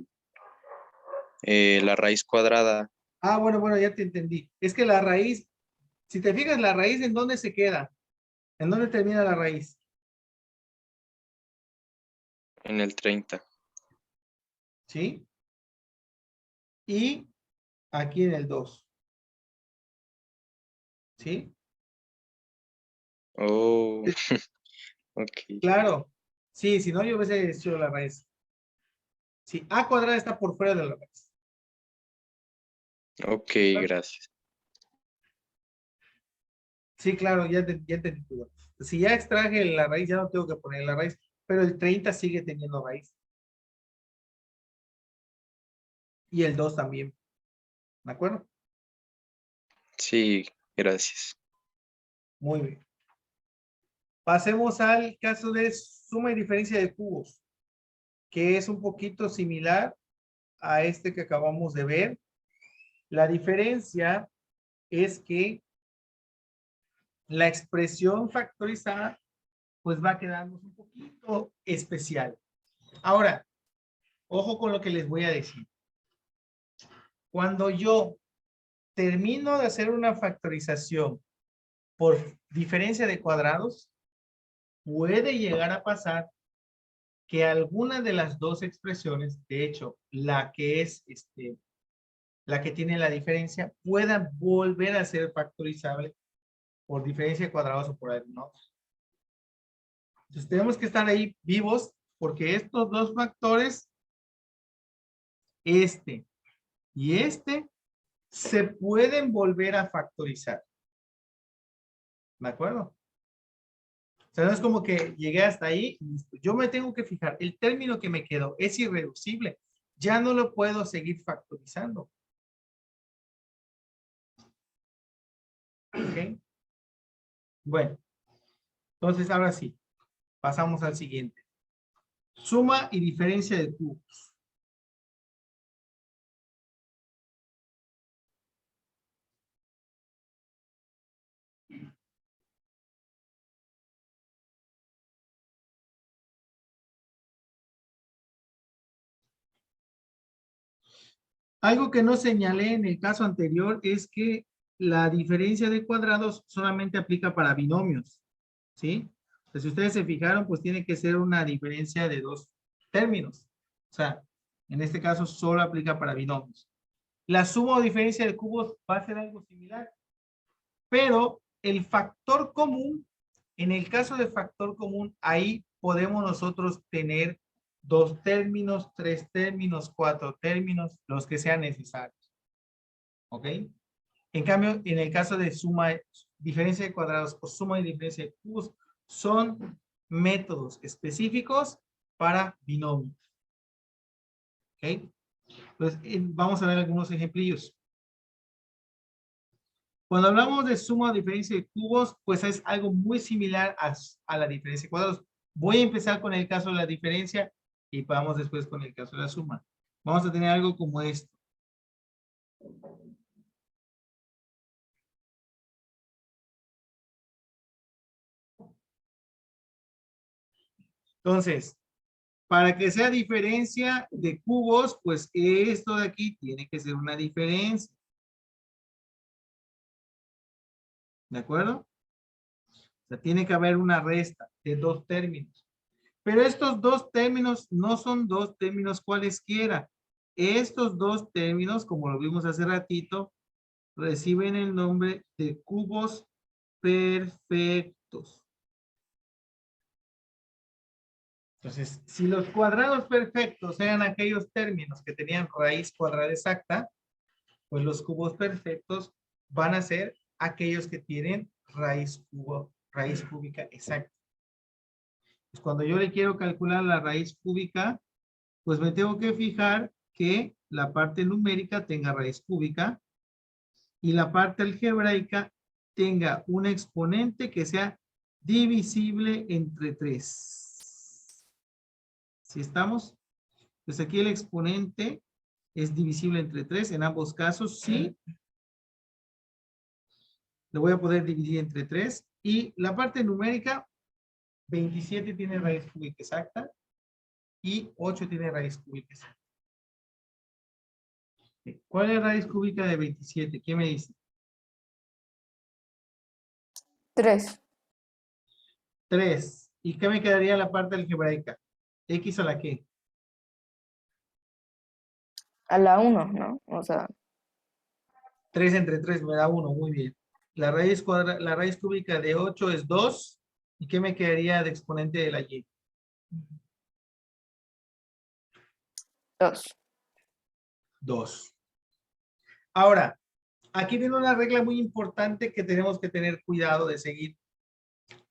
la raíz cuadrada. Bueno, ya te entendí. Es que la raíz Si te fijas, la raíz, ¿en dónde se queda? ¿En dónde termina la raíz? En el 30. ¿Sí? Y aquí en el 2. ¿Sí? Oh, ok. Claro. Sí, si no, yo hubiese hecho la raíz. Sí, a cuadrada está por fuera de la raíz. Ok, gracias. Sí, claro, ya entendí tu duda. Si ya extraje la raíz, ya no tengo que poner la raíz, pero el 30 sigue teniendo raíz. Y el 2 también. ¿De acuerdo? Sí, gracias. Muy bien. Pasemos al caso de suma y diferencia de cubos, que es un poquito similar a este que acabamos de ver. La diferencia es que la expresión factorizada pues va a quedarnos un poquito especial. Ahora, ojo con lo que les voy a decir. Cuando yo termino de hacer una factorización por diferencia de cuadrados, puede llegar a pasar que alguna de las dos expresiones, de hecho, la que es la que tiene la diferencia, pueda volver a ser factorizable por diferencia de cuadrados o por algún otro. Entonces tenemos que estar ahí vivos porque estos dos factores, este y este, se pueden volver a factorizar. ¿De acuerdo? O sea, no es como que llegué hasta ahí y listo. Yo me tengo que fijar, el término que me quedó es irreducible. Ya no lo puedo seguir factorizando. ¿Ok? Bueno, entonces ahora sí, pasamos al siguiente. Suma y diferencia de cubos. Algo que no señalé en el caso anterior es que la diferencia de cuadrados solamente aplica para binomios, ¿sí? Entonces, si ustedes se fijaron, pues tiene que ser una diferencia de dos términos. O sea, en este caso solo aplica para binomios. La suma o diferencia de cubos va a ser algo similar, pero el factor común, en el caso de factor común, ahí podemos nosotros tener dos términos, tres términos, cuatro términos, los que sean necesarios. ¿Ok? En cambio, en el caso de suma, diferencia de cuadrados o suma y diferencia de cubos, son métodos específicos para binomios. ¿Ok? Entonces, vamos a ver algunos ejemplillos. Cuando hablamos de suma o diferencia de cubos, pues es algo muy similar a la diferencia de cuadrados. Voy a empezar con el caso de la diferencia y vamos después con el caso de la suma. Vamos a tener algo como esto. Entonces, para que sea diferencia de cubos, pues esto de aquí tiene que ser una diferencia. ¿De acuerdo? O sea, tiene que haber una resta de dos términos. Pero estos dos términos no son dos términos cualesquiera. Estos dos términos, como lo vimos hace ratito, reciben el nombre de cubos perfectos. Entonces, si los cuadrados perfectos eran aquellos términos que tenían raíz cuadrada exacta, pues los cubos perfectos van a ser aquellos que tienen raíz cúbica exacta. Pues cuando yo le quiero calcular la raíz cúbica, pues me tengo que fijar que la parte numérica tenga raíz cúbica y la parte algebraica tenga un exponente que sea divisible entre 3. ¿Sí estamos? Pues aquí el exponente es divisible entre 3. En ambos casos, sí. Lo voy a poder dividir entre 3. Y la parte numérica, 27 tiene raíz cúbica exacta y 8 tiene raíz cúbica exacta. ¿Cuál es la raíz cúbica de 27? ¿Quién me dice? 3. 3. ¿Y qué me quedaría en la parte algebraica? ¿X a la qué? A la 1, ¿no? O sea, 3 entre 3 me da 1, muy bien. La raíz cúbica de 8 es 2. ¿Y qué me quedaría de exponente de la y? 2. 2. Ahora, aquí viene una regla muy importante que tenemos que tener cuidado de seguir,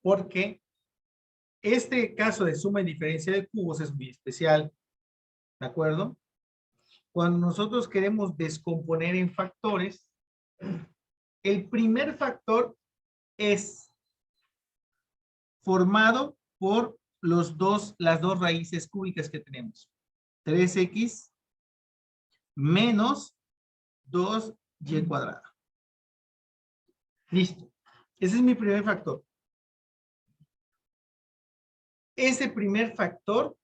porque este caso de suma y diferencia de cubos es muy especial, ¿de acuerdo? Cuando nosotros queremos descomponer en factores, el primer factor es formado por las dos raíces cúbicas que tenemos. 3x menos 2y cuadrada. Listo. Ese es mi primer factor. Ese primer factor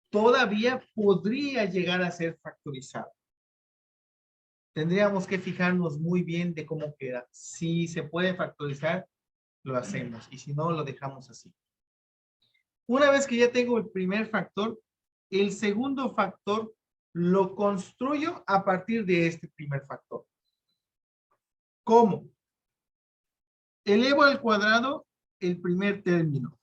todavía podría llegar a ser factorizado. Tendríamos que fijarnos muy bien de cómo queda. Si se puede factorizar, lo hacemos. Y si no, lo dejamos así. Una vez que ya tengo el primer factor, el segundo factor lo construyo a partir de este primer factor. ¿Cómo? Elevo al cuadrado el primer término.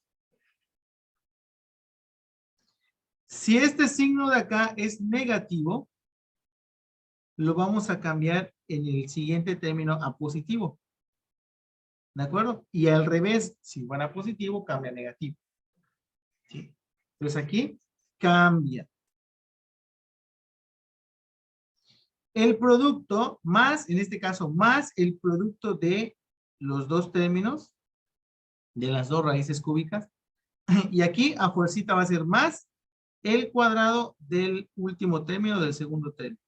Si este signo de acá es negativo, lo vamos a cambiar en el siguiente término a positivo. ¿De acuerdo? Y al revés, si van a positivo, cambia a negativo. ¿Sí? Entonces aquí cambia. El producto más, en este caso, más el producto de los dos términos, de las dos raíces cúbicas. Y aquí a fuercita va a ser más el cuadrado del último término, del segundo término.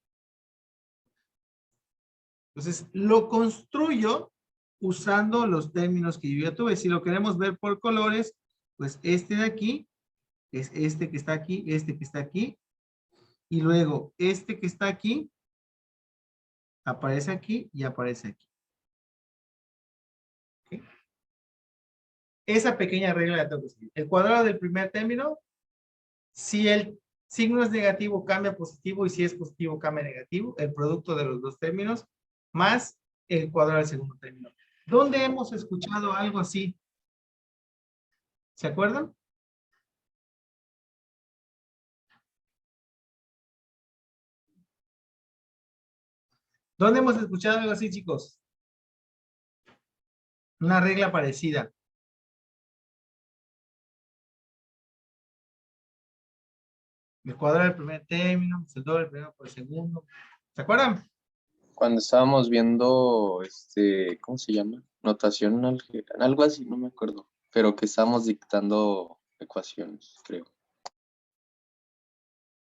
Entonces, lo construyo usando los términos que yo ya tuve. Si lo queremos ver por colores, pues este de aquí es este que está aquí, este que está aquí. Y luego este que está aquí, aparece aquí y aparece aquí. ¿Okay? Esa pequeña regla la tengo que seguir. El cuadrado del primer término, si el signo es negativo, cambia a positivo, y si es positivo, cambia a negativo. El producto de los dos términos, más el cuadrado del segundo término. ¿Dónde hemos escuchado algo así? ¿Se acuerdan? ¿Dónde hemos escuchado algo así, chicos? Una regla parecida. El cuadrado del primer término, el doble del primero por el segundo. ¿Se acuerdan? Cuando estábamos viendo, ¿cómo se llama? Notación álgebra, algo así, no me acuerdo. Pero que estábamos dictando ecuaciones, creo.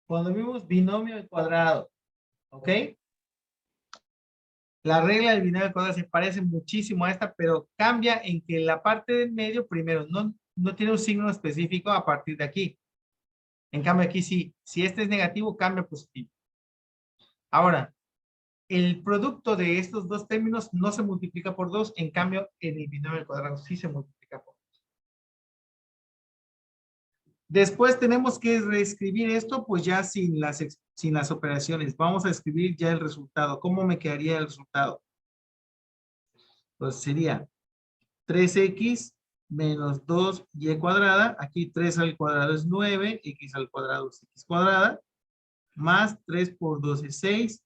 Cuando vimos binomio al cuadrado, ¿ok? La regla del binomio al cuadrado se parece muchísimo a esta, pero cambia en que la parte del medio, primero, no tiene un signo específico a partir de aquí. En cambio aquí sí, si este es negativo, cambia a positivo. Ahora, el producto de estos dos términos no se multiplica por 2, en cambio en el binomio al cuadrado sí se multiplica por 2. Después tenemos que reescribir esto, pues ya sin las operaciones. Vamos a escribir ya el resultado. ¿Cómo me quedaría el resultado? Pues sería 3x menos 2y cuadrada. Aquí 3 al cuadrado es 9, x al cuadrado es x cuadrada. Más 3 por 2 es 6,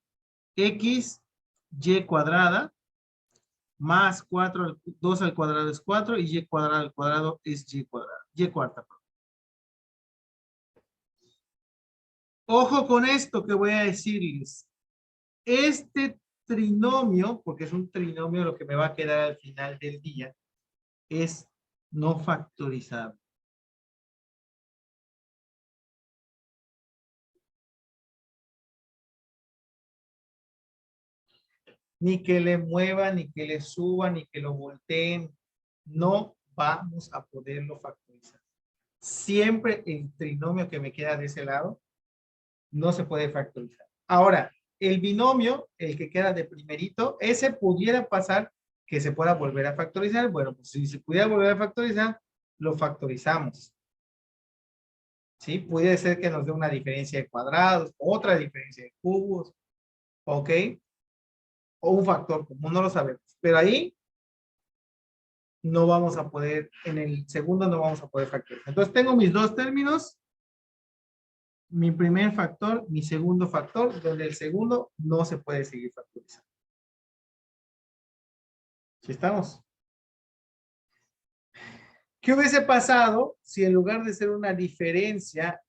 x, y cuadrada. Más 2 al cuadrado es 4 y y cuadrado al cuadrado es y cuadrada. Y cuarta. Ojo con esto que voy a decirles. Este trinomio, porque es un trinomio lo que me va a quedar al final del día, es no factorizado. Ni que le mueva, ni que le suba, ni que lo volteen. No vamos a poderlo factorizar. Siempre el trinomio que me queda de ese lado no se puede factorizar. Ahora, el binomio, el que queda de primerito, ese pudiera pasar que se pueda volver a factorizar. Bueno, pues si se pudiera volver a factorizar, lo factorizamos. ¿Sí? Puede ser que nos dé una diferencia de cuadrados, otra diferencia de cubos, ¿ok? O un factor común, no lo sabemos. Pero ahí no vamos a poder, en el segundo no vamos a poder factorizar. Entonces tengo mis dos términos, mi primer factor, mi segundo factor, donde el segundo no se puede seguir factorizando. ¿Sí estamos? ¿Qué hubiese pasado si en lugar de ser una diferencia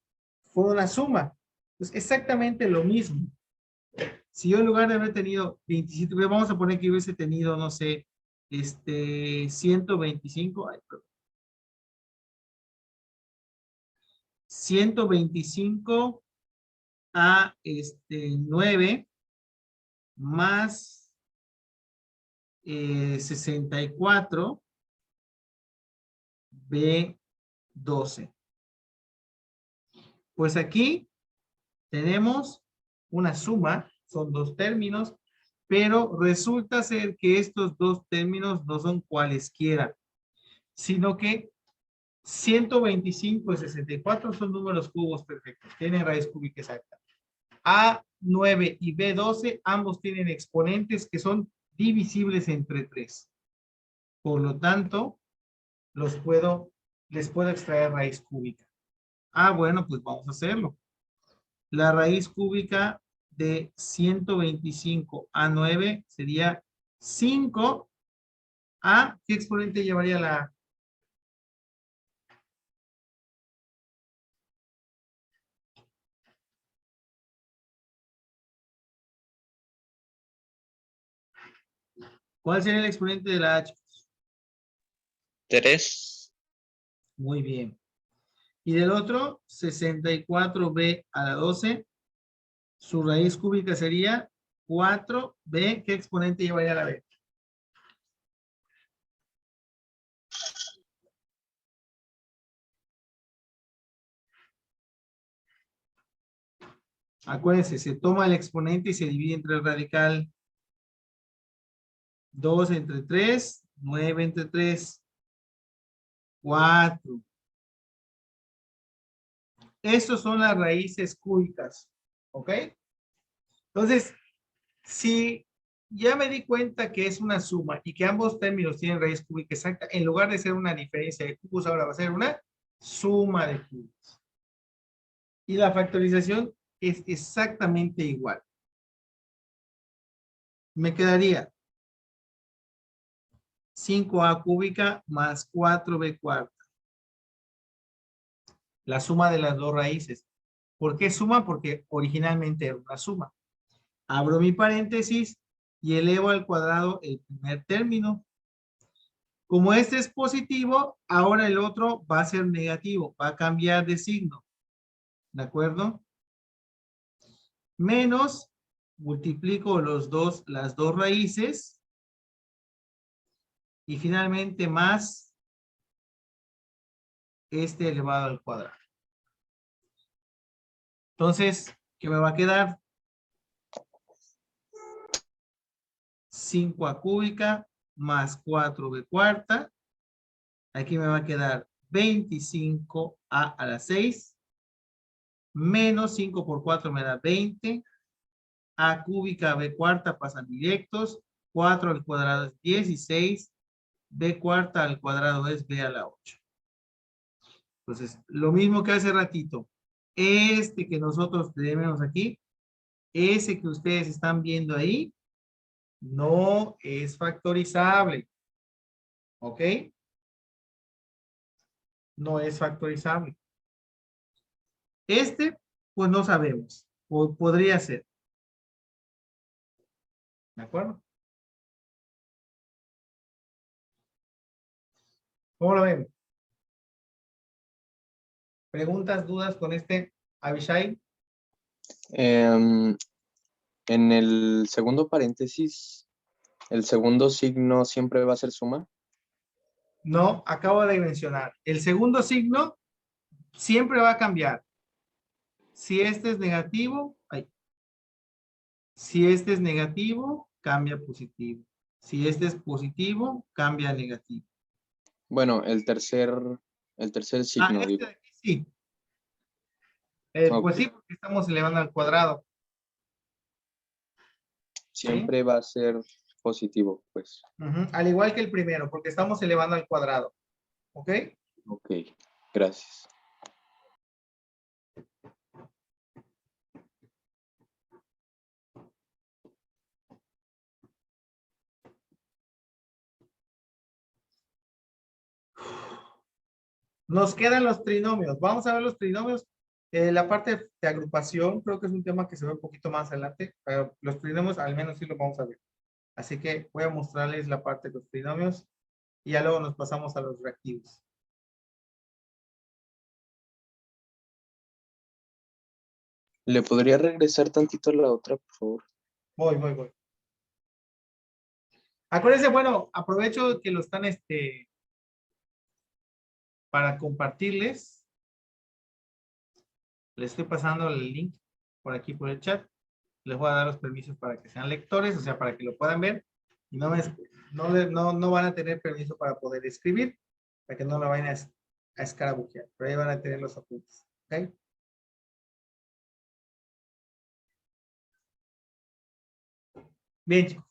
fuera una suma? Pues exactamente lo mismo. Si yo en lugar de haber tenido 27, vamos a poner que hubiese tenido, no sé, 125, ay, perdón. 125 a 9 más 64 B12. Pues aquí tenemos una suma, son dos términos, pero resulta ser que estos dos términos no son cualesquiera, sino que 125 y 64 son números cubos perfectos, tienen raíz cúbica exacta. A9 y B12 ambos tienen exponentes que son divisibles entre 3. Por lo tanto, les puedo extraer raíz cúbica. Bueno, pues vamos a hacerlo. La raíz cúbica de 125 a 9 sería 5 a, ¿qué exponente llevaría la A? ¿Cuál sería el exponente de la H? 3. Muy bien. Y del otro, 64b a la 12, su raíz cúbica sería 4b, ¿qué exponente llevaría la B? Acuérdense, se toma el exponente y se divide entre el radical. 2 entre 3, 9 entre 3, 4. Esas son las raíces cúbicas, ¿ok? Entonces, si ya me di cuenta que es una suma y que ambos términos tienen raíz cúbica exacta, en lugar de ser una diferencia de cubos, ahora va a ser una suma de cubos. Y la factorización es exactamente igual. Me quedaría 5a cúbica más 4b cuarta. La suma de las dos raíces. ¿Por qué suma? Porque originalmente era una suma. Abro mi paréntesis y elevo al cuadrado el primer término. Como este es positivo, ahora el otro va a ser negativo, va a cambiar de signo. ¿De acuerdo? Menos, multiplico las dos raíces. Y finalmente más este elevado al cuadrado. Entonces, ¿qué me va a quedar? 5a cúbica más 4b cuarta. Aquí me va a quedar 25a a la 6. Menos 5 por 4 me da 20. A cúbica b cuarta pasan directos. 4 al cuadrado es 16. B cuarta al cuadrado es b a la 8. Entonces, lo mismo que hace ratito. Este que nosotros tenemos aquí, ese que ustedes están viendo ahí, no es factorizable. ¿Ok? No es factorizable. Este, pues no sabemos. Podría ser. ¿De acuerdo? ¿Cómo lo ven? ¿Preguntas, dudas con este Abishai? En el segundo paréntesis, el segundo signo siempre va a ser suma. No, acabo de mencionar. El segundo signo siempre va a cambiar. Si este es negativo, si este es negativo, cambia positivo. Si este es positivo, cambia a negativo. Bueno, el tercer signo, Este digo. de aquí sí. Pues Ok. sí, porque estamos elevando al cuadrado. Siempre va a ser positivo, pues. Ujú, al igual que el primero, porque estamos elevando al cuadrado. ¿Ok? Ok, gracias. Nos quedan los trinomios. Vamos a ver los trinomios. La parte de agrupación creo que es un tema que se ve un poquito más adelante, pero los trinomios al menos sí lo vamos a ver. Así que voy a mostrarles la parte de los trinomios y ya luego nos pasamos a los reactivos. ¿Le podría regresar tantito a la otra, por favor? Voy. Acuérdense, bueno, aprovecho que lo están para compartirles. Les estoy pasando el link por aquí por el chat. Les voy a dar los permisos para que sean lectores, o sea, para que lo puedan ver. Y no van a tener permiso para poder escribir, para que no lo vayan a escarabujear. Pero ahí van a tener los apuntes. ¿Ok? Bien, chicos.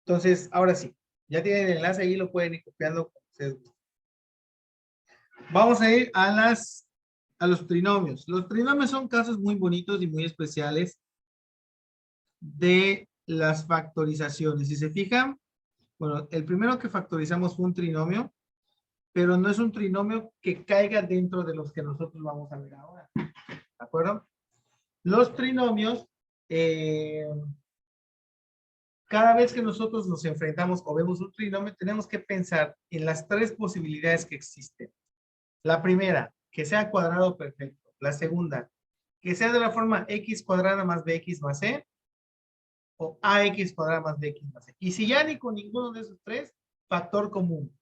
Entonces, ahora sí. Ya tienen el enlace ahí, lo pueden ir copiando como ustedes gusten. Vamos a ir a los trinomios. Los trinomios son casos muy bonitos y muy especiales de las factorizaciones. Si se fijan, bueno, el primero que factorizamos fue un trinomio, pero no es un trinomio que caiga dentro de los que nosotros vamos a ver ahora. ¿De acuerdo? Los trinomios, cada vez que nosotros nos enfrentamos o vemos un trinomio, tenemos que pensar en las tres posibilidades que existen. La primera, que sea cuadrado perfecto. La segunda, que sea de la forma x cuadrada más bx más c, o ax cuadrada más bx más c. Y si ya ni con ninguno de esos tres, factor común.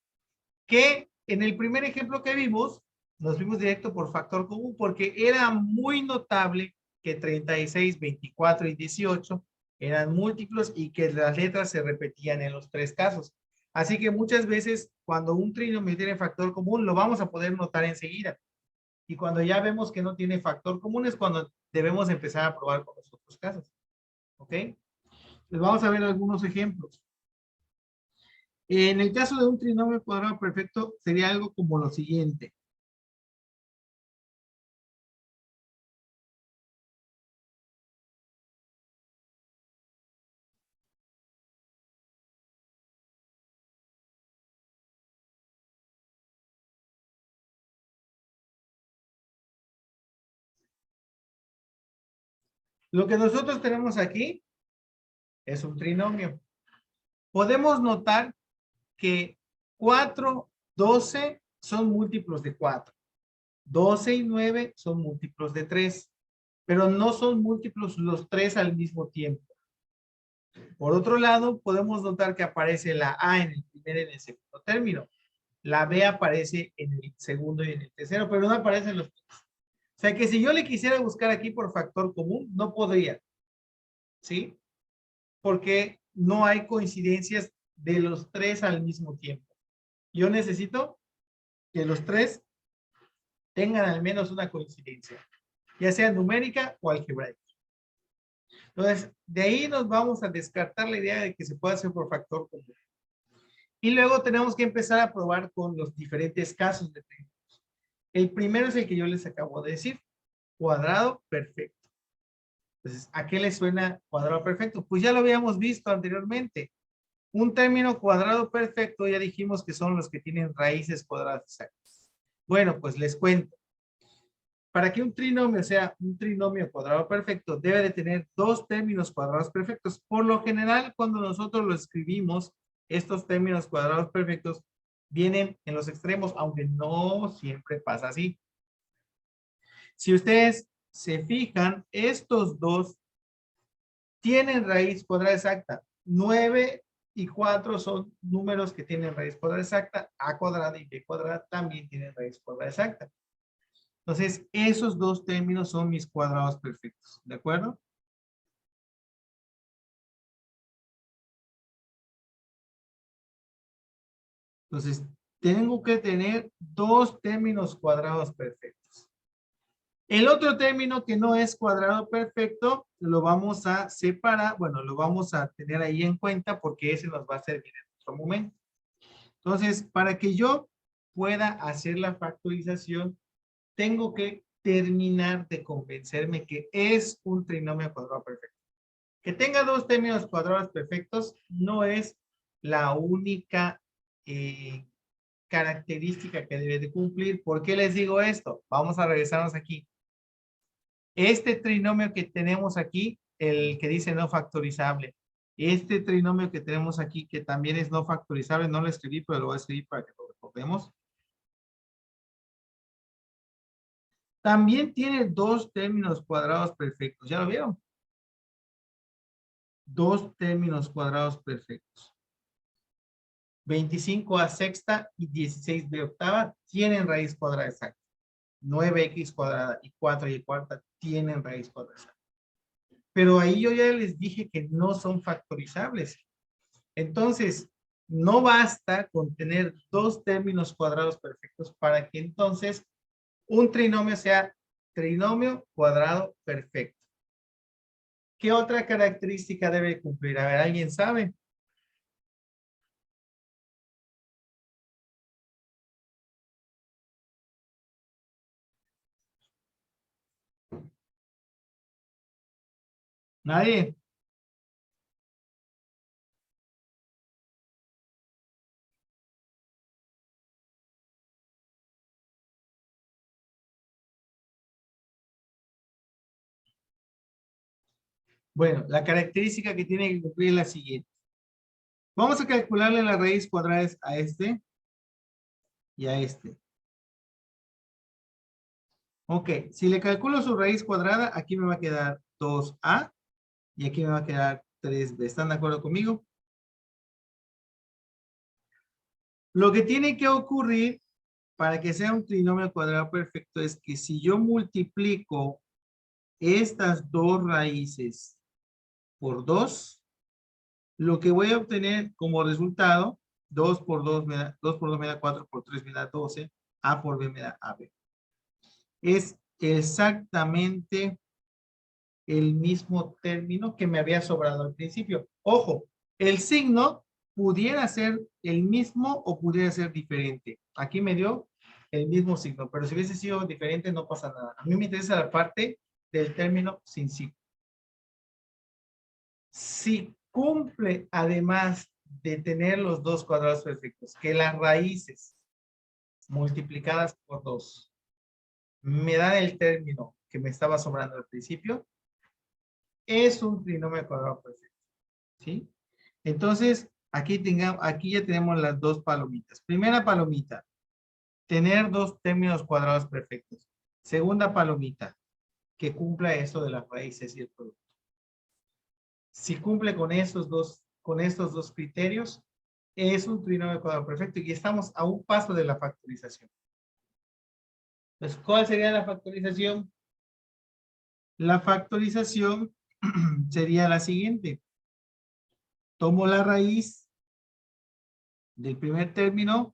Que en el primer ejemplo que vimos, nos vimos directo por factor común, porque era muy notable que 36, 24 y 18 eran múltiplos y que las letras se repetían en los tres casos. Así que muchas veces, cuando un trinomio tiene factor común, lo vamos a poder notar enseguida. Y cuando ya vemos que no tiene factor común, es cuando debemos empezar a probar con los otros casos. ¿Ok? Les vamos a ver algunos ejemplos. En el caso de un trinomio cuadrado perfecto, sería algo como lo siguiente. Lo que nosotros tenemos aquí es un trinomio. Podemos notar que 4, 12 son múltiplos de 4. 12 y 9 son múltiplos de 3, pero no son múltiplos los tres al mismo tiempo. Por otro lado, podemos notar que aparece la A en el primer y en el segundo término. La B aparece en el segundo y en el tercero, pero no aparecen los tres. O sea que si yo le quisiera buscar aquí por factor común, no podría. ¿Sí? Porque no hay coincidencias de los tres al mismo tiempo. Yo necesito que los tres tengan al menos una coincidencia, ya sea numérica o algebraica. Entonces, de ahí nos vamos a descartar la idea de que se pueda hacer por factor común. Y luego tenemos que empezar a probar con los diferentes casos de trinomios. El primero es el que yo les acabo de decir, cuadrado perfecto. Entonces, ¿a qué le suena cuadrado perfecto? Pues ya lo habíamos visto anteriormente. Un término cuadrado perfecto, ya dijimos que son los que tienen raíces cuadradas exactas. Bueno, pues les cuento. Para que un trinomio sea un trinomio cuadrado perfecto, debe de tener dos términos cuadrados perfectos. Por lo general, cuando nosotros lo escribimos, estos términos cuadrados perfectos vienen en los extremos, aunque no siempre pasa así. Si ustedes se fijan, estos dos tienen raíz cuadrada exacta. 9 y 4 son números que tienen raíz cuadrada exacta. A cuadrada y B cuadrada también tienen raíz cuadrada exacta. Entonces, esos dos términos son mis cuadrados perfectos. ¿De acuerdo? Entonces, tengo que tener dos términos cuadrados perfectos. El otro término que no es cuadrado perfecto, lo vamos a separar, bueno, lo vamos a tener ahí en cuenta porque ese nos va a servir en otro momento. Entonces, para que yo pueda hacer la factorización, tengo que terminar de convencerme que es un trinomio cuadrado perfecto. Que tenga dos términos cuadrados perfectos no es la única característica que debe de cumplir. ¿Por qué les digo esto? Vamos a regresarnos aquí. Este trinomio que tenemos aquí, el que dice no factorizable, este trinomio que tenemos aquí, que también es no factorizable, no lo escribí, pero lo voy a escribir para que lo recordemos. También tiene dos términos cuadrados perfectos. ¿Ya lo vieron? Dos términos cuadrados perfectos. 25a sexta y 16b octava tienen raíz cuadrada exacta. 9x cuadrada y 4y cuarta tienen raíz cuadrada exacta. Pero ahí yo ya les dije que no son factorizables. Entonces, no basta con tener dos términos cuadrados perfectos para que entonces un trinomio sea trinomio cuadrado perfecto. ¿Qué otra característica debe cumplir? A ver, ¿alguien sabe? ¿Nadie? Bueno, la característica que tiene que cumplir es la siguiente. Vamos a calcularle la raíz cuadrada a este y a este. Ok, si le calculo su raíz cuadrada, aquí me va a quedar 2a y aquí me va a quedar 3b. ¿Están de acuerdo conmigo? Lo que tiene que ocurrir para que sea un trinomio cuadrado perfecto es que si yo multiplico estas dos raíces por 2, lo que voy a obtener como resultado, 2 por 2 me da, 2 por 2 me da 4, por 3 me da 12, a por b me da ab. Es exactamente el mismo término que me había sobrado al principio. Ojo, el signo pudiera ser el mismo o pudiera ser diferente. Aquí me dio el mismo signo, pero si hubiese sido diferente no pasa nada. A mí me interesa la parte del término sin signo. Si cumple, además de tener los dos cuadrados perfectos, que las raíces multiplicadas por 2 me dan el término que me estaba sobrando al principio, es un trinomio cuadrado perfecto. ¿Sí? Entonces, aquí ya tenemos las dos palomitas. Primera palomita, tener dos términos cuadrados perfectos. Segunda palomita, que cumpla eso de las raíces y el producto. Si cumple con estos dos criterios, es un trinomio cuadrado perfecto y estamos a un paso de la factorización. Entonces, ¿cuál sería la factorización? La factorización sería la siguiente. Tomo la raíz del primer término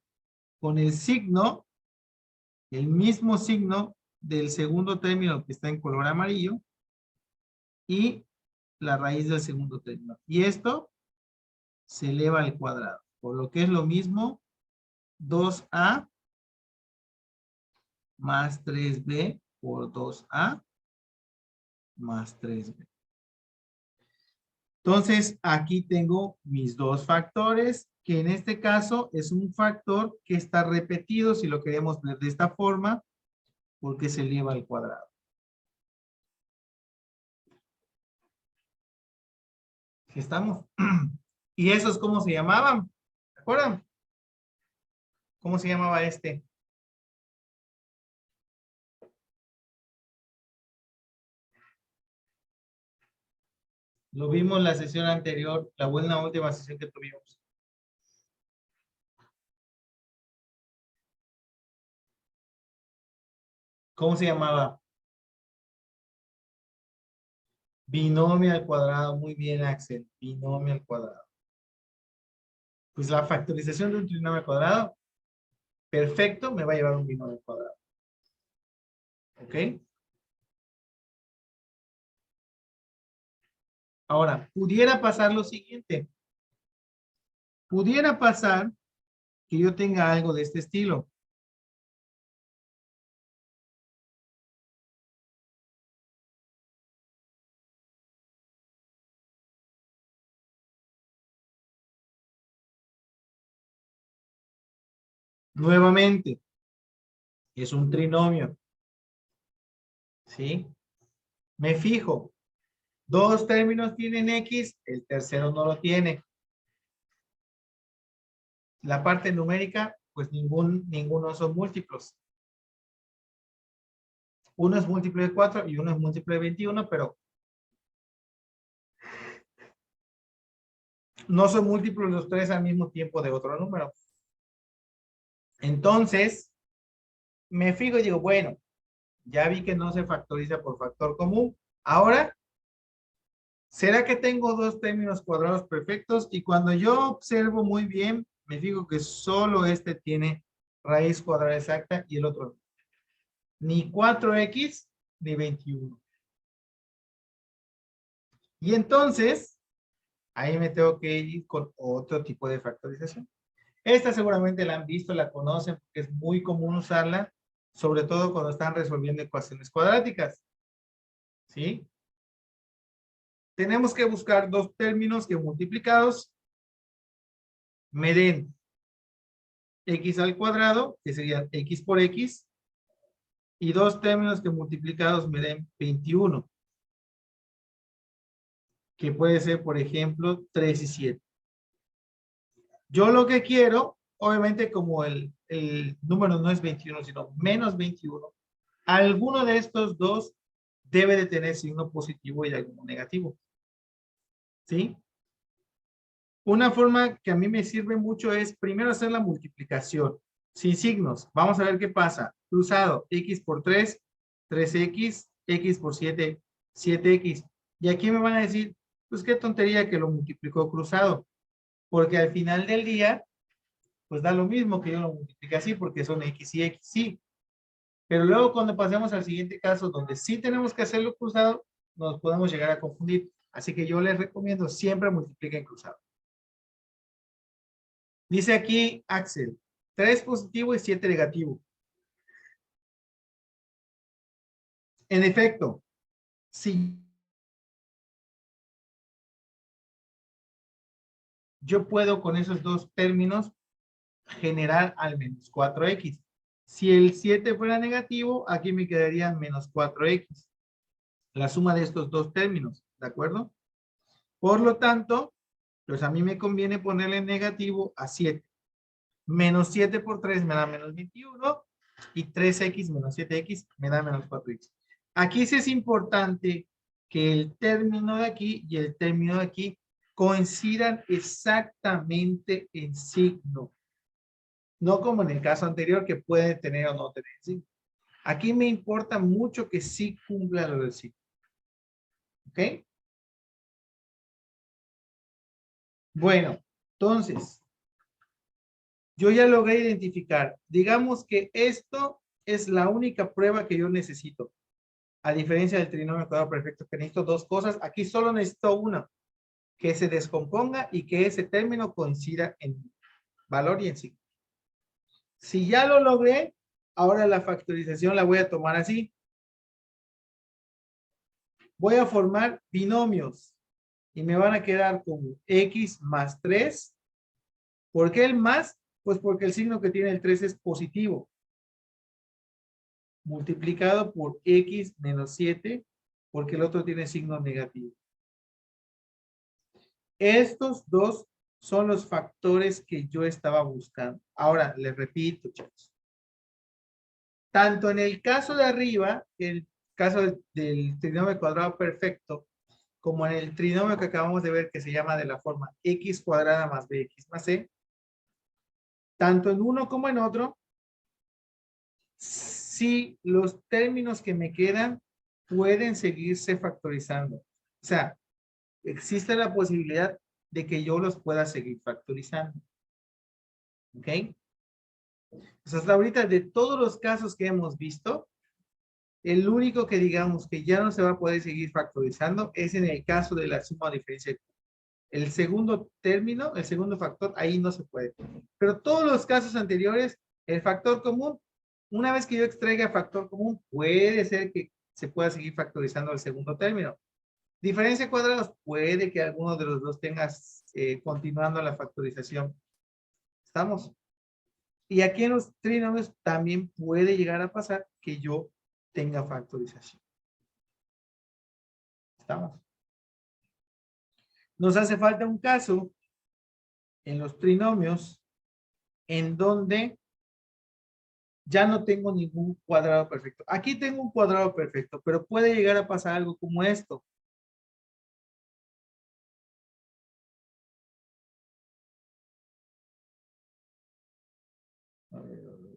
con el signo, el mismo signo del segundo término que está en color amarillo y la raíz del segundo término. Y esto se eleva al cuadrado, por lo que es lo mismo 2a más 3b por 2a más 3b. Entonces, aquí tengo mis dos factores, que en este caso es un factor que está repetido, si lo queremos ver de esta forma, porque se eleva al cuadrado. ¿Sí estamos? ¿Y esos cómo se llamaban? ¿Se acuerdan? ¿Cómo se llamaba este? Lo vimos la sesión anterior, la buena última sesión que tuvimos. ¿Cómo se llamaba? Binomio al cuadrado. Muy bien, Axel. Binomio al cuadrado. Pues la factorización de un trinomio cuadrado perfecto me va a llevar un binomio cuadrado. ¿Ok? Ahora, pudiera pasar lo siguiente. Pudiera pasar que yo tenga algo de este estilo. Nuevamente, es un trinomio. ¿Sí? Me fijo. Dos términos tienen X, el tercero no lo tiene. La parte numérica, pues ninguno son múltiplos. Uno es múltiplo de 4 y uno es múltiplo de 21, pero no son múltiplos los tres al mismo tiempo de otro número. Entonces, me fijo y digo, bueno, ya vi que no se factoriza por factor común. Ahora, ¿será que tengo dos términos cuadrados perfectos? Y cuando yo observo muy bien, me fijo que solo este tiene raíz cuadrada exacta y el otro no. Ni 4x ni 21. Y entonces, ahí me tengo que ir con otro tipo de factorización. Esta seguramente la han visto, la conocen, porque es muy común usarla, sobre todo cuando están resolviendo ecuaciones cuadráticas. ¿Sí? Tenemos que buscar dos términos que multiplicados me den x al cuadrado, que sería x por x, y dos términos que multiplicados me den 21, que puede ser, por ejemplo, 3 y 7. Yo lo que quiero, obviamente como el número no es 21, sino menos 21, alguno de estos dos debe de tener signo positivo y alguno negativo. ¿Sí? Una forma que a mí me sirve mucho es primero hacer la multiplicación sin signos. Vamos a ver qué pasa. Cruzado, x por 3, 3x, x por 7, 7x. Y aquí me van a decir, pues qué tontería que lo multiplicó cruzado. Porque al final del día, pues da lo mismo que yo lo multiplique así, porque son x y x, sí. Pero luego cuando pasemos al siguiente caso, donde sí tenemos que hacerlo cruzado, nos podemos llegar a confundir. Así que yo les recomiendo siempre multipliquen cruzado. Dice aquí Axel, 3 positivo y 7 negativo. En efecto, si yo puedo con esos dos términos generar al menos 4x. Si el 7 fuera negativo, aquí me quedarían menos 4x. La suma de estos dos términos, ¿de acuerdo? Por lo tanto, pues a mí me conviene ponerle negativo a 7. Menos 7 por 3 me da menos 21 y 3x menos 7x me da menos 4x. Aquí sí es importante que el término de aquí y el término de aquí coincidan exactamente en signo. No como en el caso anterior que puede tener o no tener signo. Aquí me importa mucho que sí cumpla lo del signo. ¿Ok? Bueno, entonces, yo ya logré identificar. Digamos que esto es la única prueba que yo necesito. A diferencia del trinomio cuadrado perfecto, que necesito dos cosas. Aquí solo necesito una. Que se descomponga y que ese término coincida en valor y en signo. Si ya lo logré, ahora la factorización la voy a tomar así. Voy a formar binomios. Y me van a quedar como x más 3. ¿Por qué el más? Pues porque el signo que tiene el 3 es positivo. Multiplicado por x menos 7, porque el otro tiene signo negativo. Estos dos son los factores que yo estaba buscando. Ahora, les repito, chicos. Tanto en el caso de arriba, el caso del trinomio cuadrado perfecto, como en el trinomio que acabamos de ver que se llama de la forma x cuadrada más bx más c, tanto en uno como en otro, si los términos que me quedan pueden seguirse factorizando. O sea, existe la posibilidad de que yo los pueda seguir factorizando. ¿Ok? Pues hasta ahorita, de todos los casos que hemos visto, el único que digamos que ya no se va a poder seguir factorizando es en el caso de la suma o diferencia de Q. El segundo término, el segundo factor, ahí no se puede. Pero todos los casos anteriores, el factor común, una vez que yo extraiga factor común, puede ser que se pueda seguir factorizando el segundo término. Diferencia de cuadrados, puede que alguno de los dos tengas continuando la factorización. ¿Estamos? Y aquí en los trinomios también puede llegar a pasar que yo tenga factorización. ¿Estamos? Nos hace falta un caso en los trinomios en donde ya no tengo ningún cuadrado perfecto. Aquí tengo un cuadrado perfecto, pero puede llegar a pasar algo como esto. A ver, a ver.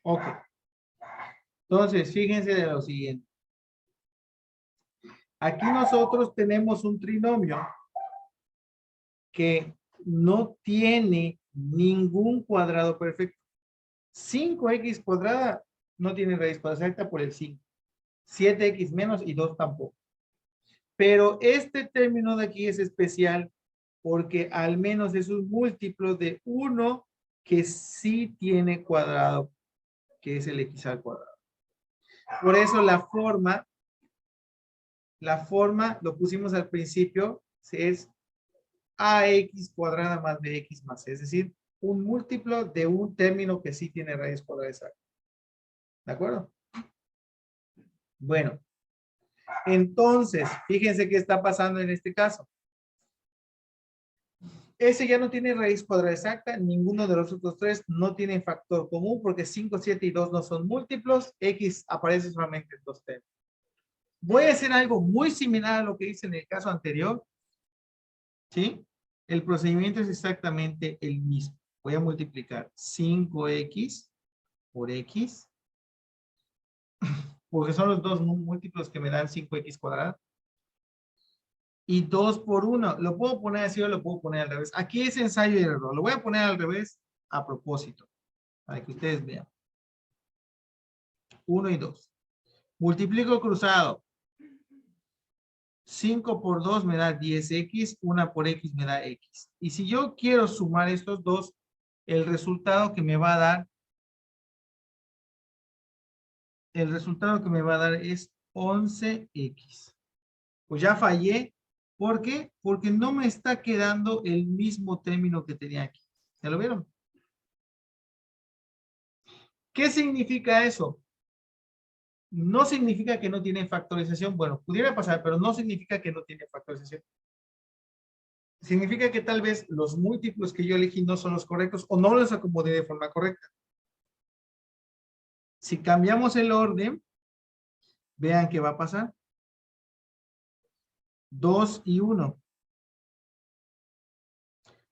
Ok. Entonces, fíjense de lo siguiente. Aquí nosotros tenemos un trinomio que no tiene ningún cuadrado perfecto. 5x cuadrada no tiene raíz cuadrada exacta por el 5. 7x menos y 2 tampoco. Pero este término de aquí es especial porque al menos es un múltiplo de 1 que sí tiene cuadrado, que es el x al cuadrado. Por eso la forma lo pusimos al principio, es ax cuadrada más bx más c, es decir, un múltiplo de un término que sí tiene raíz cuadrada exacta. ¿De acuerdo? Bueno, entonces, fíjense qué está pasando en este caso. Ese ya no tiene raíz cuadrada exacta, ninguno de los otros tres no tiene factor común porque 5, 7 y 2 no son múltiplos, x aparece solamente en dos términos. Voy a hacer algo muy similar a lo que hice en el caso anterior, ¿sí? El procedimiento es exactamente el mismo. Voy a multiplicar 5x por x, porque son los dos múltiplos que me dan 5x cuadrada. Y 2 por 1. Lo puedo poner así o lo puedo poner al revés. Aquí es ensayo y error. Lo voy a poner al revés a propósito, para que ustedes vean. 1 y 2. Multiplico cruzado. 5 por 2 me da 10x, 1 por x me da x. Y si yo quiero sumar estos dos, el resultado que me va a dar, es 11x. Pues ya fallé. ¿Por qué? Porque no me está quedando el mismo término que tenía aquí. ¿Ya lo vieron? ¿Qué significa eso? No significa que no tiene factorización. Bueno, pudiera pasar, pero no significa que no tiene factorización. Significa que tal vez los múltiplos que yo elegí no son los correctos o no los acomodé de forma correcta. Si cambiamos el orden, vean qué va a pasar. 2 y 1.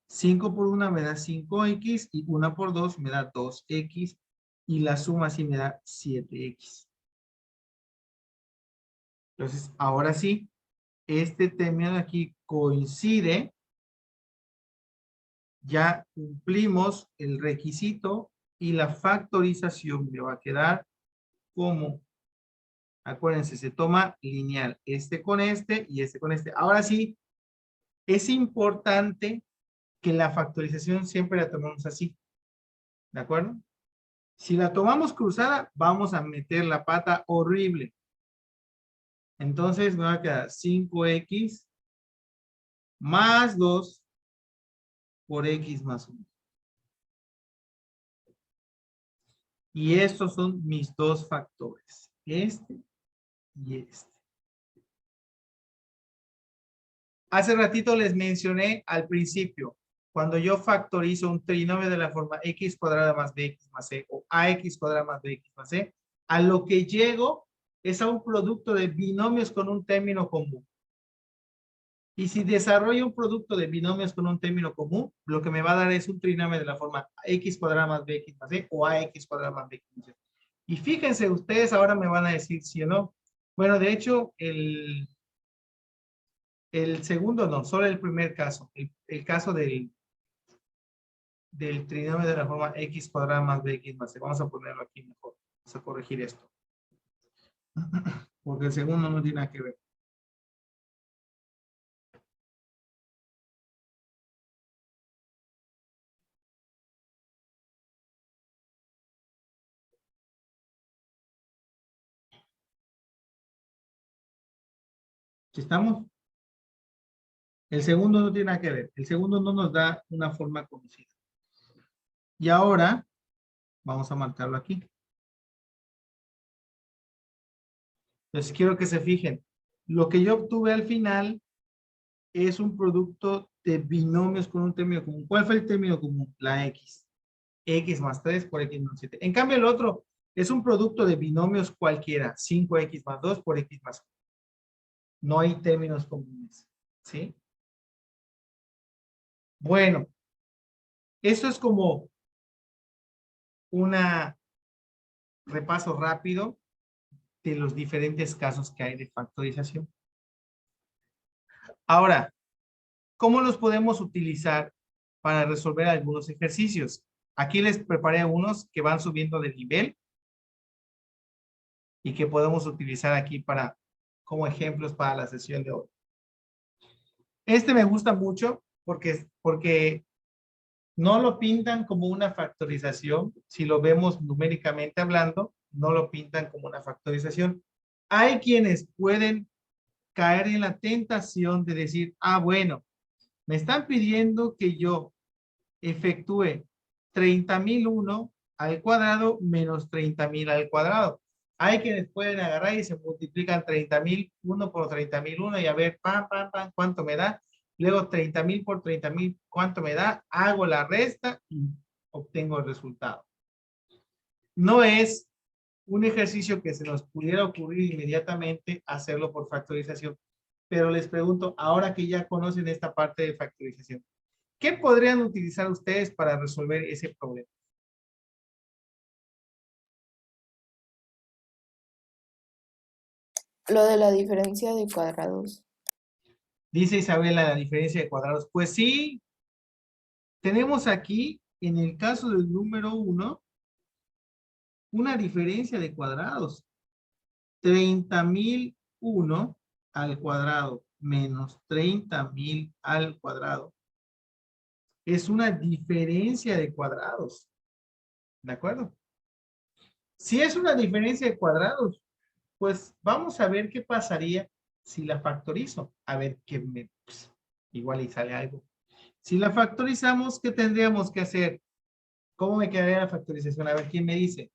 5 por 1 me da 5x y 1 por 2 me da 2x y la suma así me da 7x. Entonces, ahora sí, este término de aquí coincide. Ya cumplimos el requisito y la factorización me va a quedar como, acuérdense, se toma lineal, este con este y este con este. Ahora sí, es importante que la factorización siempre la tomemos así, ¿de acuerdo? Si la tomamos cruzada, vamos a meter la pata horrible. Entonces me va a quedar 5x más 2 por x más 1. Y estos son mis dos factores, este y este. Hace ratito les mencioné al principio, cuando yo factorizo un trinomio de la forma x cuadrada más bx más c o ax cuadrada más bx más c, a lo que llego es a un producto de binomios con un término común. Y si desarrollo un producto de binomios con un término común, lo que me va a dar es un trinomio de la forma x cuadrada más bx más c o ax cuadrada más bx más c. Y fíjense, ustedes ahora me van a decir sí o no. Bueno, de hecho, el segundo no, solo el primer caso. El caso del trinomio de la forma x cuadrada más bx más c. Vamos a ponerlo aquí mejor. Vamos a corregir esto. Porque el segundo no tiene nada que ver. ¿Sí estamos? El segundo no tiene nada que ver. El segundo no nos da una forma conocida. Y ahora, vamos a marcarlo aquí. Entonces quiero que se fijen. Lo que yo obtuve al final es un producto de binomios con un término común. ¿Cuál fue el término común? La x. X más 3 por x más 7. En cambio, el otro es un producto de binomios cualquiera. 5x más 2 por x más 1. No hay términos comunes. ¿Sí? Bueno, esto es como una repaso rápido de los diferentes casos que hay de factorización. Ahora, ¿cómo los podemos utilizar para resolver algunos ejercicios? Aquí les preparé unos que van subiendo de nivel y que podemos utilizar aquí como ejemplos para la sesión de hoy. Este me gusta mucho porque no lo pintan como una factorización. Si lo vemos numéricamente hablando, no lo pintan como una factorización. Hay quienes pueden caer en la tentación de decir, bueno, me están pidiendo que yo efectúe 30.001 al cuadrado menos 30.000 al cuadrado. Hay quienes pueden agarrar y se multiplican 30.001 por 30.001 y a ver, pam, pam, pam, ¿cuánto me da? Luego 30.000 por 30.000, ¿cuánto me da? Hago la resta y obtengo el resultado. No es un ejercicio que se nos pudiera ocurrir inmediatamente hacerlo por factorización. Pero les pregunto, ahora que ya conocen esta parte de factorización, ¿qué podrían utilizar ustedes para resolver ese problema? Lo de la diferencia de cuadrados. Dice Isabela, la diferencia de cuadrados. Pues sí, tenemos aquí, en el caso del número 1, una diferencia de cuadrados. 30.001 al cuadrado menos 30.000 al cuadrado. Es una diferencia de cuadrados. ¿De acuerdo? Si es una diferencia de cuadrados, pues vamos a ver qué pasaría si la factorizo. A ver qué igual y sale algo. Si la factorizamos, ¿qué tendríamos que hacer? ¿Cómo me quedaría la factorización? A ver, ¿quién me dice?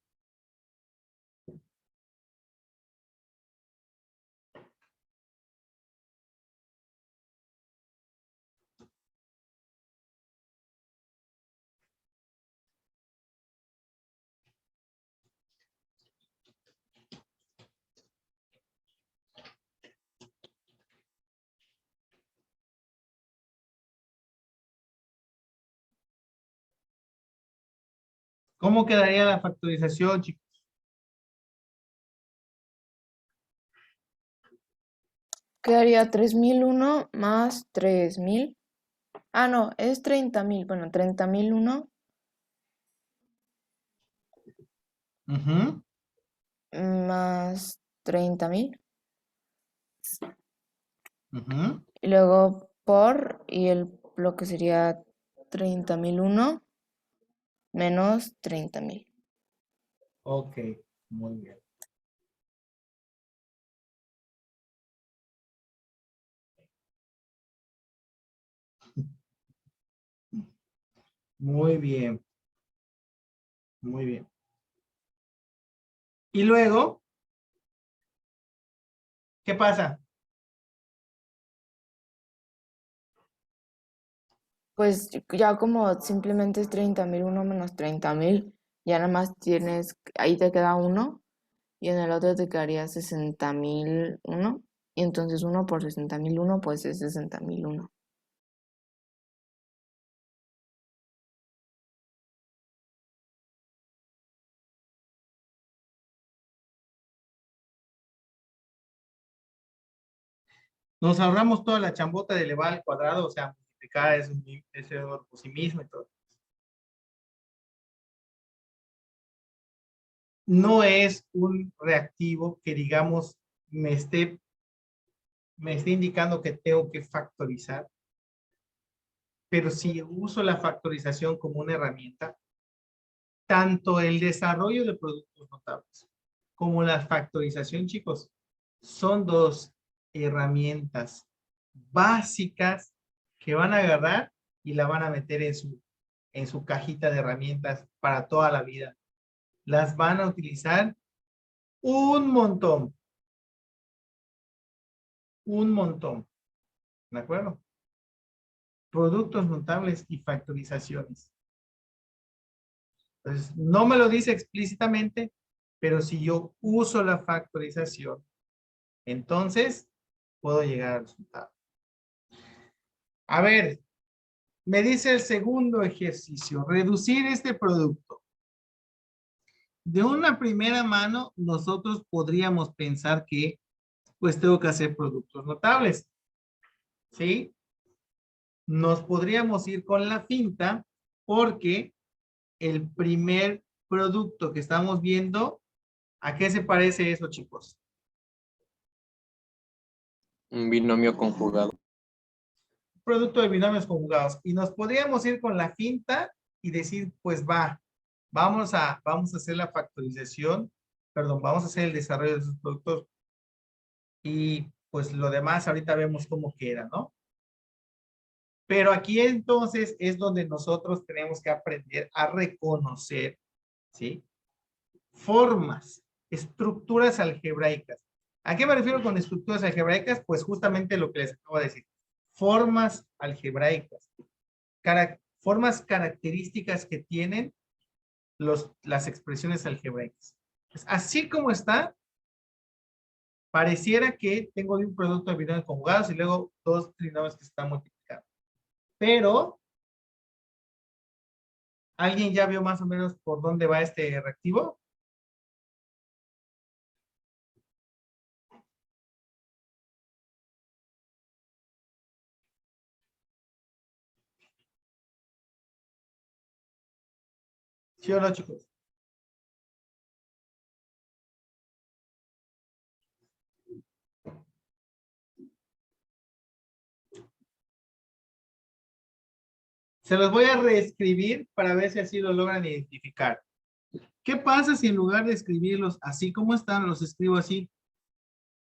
¿Cómo quedaría la factorización, chicos? Quedaría 3.001 más 3.000. No, es 30.000. Bueno, 30.001 Ujú. más 30.000. Ujú. Y luego y lo que sería 30.001 menos 30.000. Ok, muy bien. Muy bien. Muy bien. Y luego, ¿qué pasa? Pues ya como simplemente es 30.001 menos 30.000, ya nada más tienes, ahí te queda uno y en el otro te quedaría 60.001 y entonces uno por 60.001 pues es 60.001. Nos ahorramos toda la chambota de elevar al cuadrado, o sea, multiplicar ese por sí mismo y todo. No es un reactivo que, digamos, me esté indicando que tengo que factorizar, pero si uso la factorización como una herramienta, tanto el desarrollo de productos notables como la factorización, chicos, son dos herramientas básicas que van a agarrar y la van a meter en su cajita de herramientas para toda la vida. Las van a utilizar un montón, un montón, ¿de acuerdo? Productos notables y factorizaciones. Entonces, no me lo dice explícitamente, pero si yo uso la factorización, entonces puedo llegar al resultado. A ver, me dice el segundo ejercicio, reducir este producto. De una primera mano, nosotros podríamos pensar que, pues, tengo que hacer productos notables, ¿sí? Nos podríamos ir con la finta porque el primer producto que estamos viendo, ¿a qué se parece eso, chicos? Un binomio conjugado. Producto de binomios conjugados. Y nos podríamos ir con la finta y decir, pues vamos a hacer la factorización, perdón, vamos a hacer el desarrollo de esos productos y pues lo demás ahorita vemos cómo queda, ¿no? Pero aquí entonces es donde nosotros tenemos que aprender a reconocer, ¿sí? Formas, estructuras algebraicas. ¿A qué me refiero con estructuras algebraicas? Pues justamente lo que les acabo de decir. Formas algebraicas. Formas características que tienen las expresiones algebraicas. Pues así como está, pareciera que tengo un producto de binomios conjugados y luego dos trinomios que se están multiplicando. Pero, ¿alguien ya vio más o menos por dónde va este reactivo? ¿Sí o no, chicos? Se los voy a reescribir para ver si así lo logran identificar. ¿Qué pasa si en lugar de escribirlos así como están, los escribo así?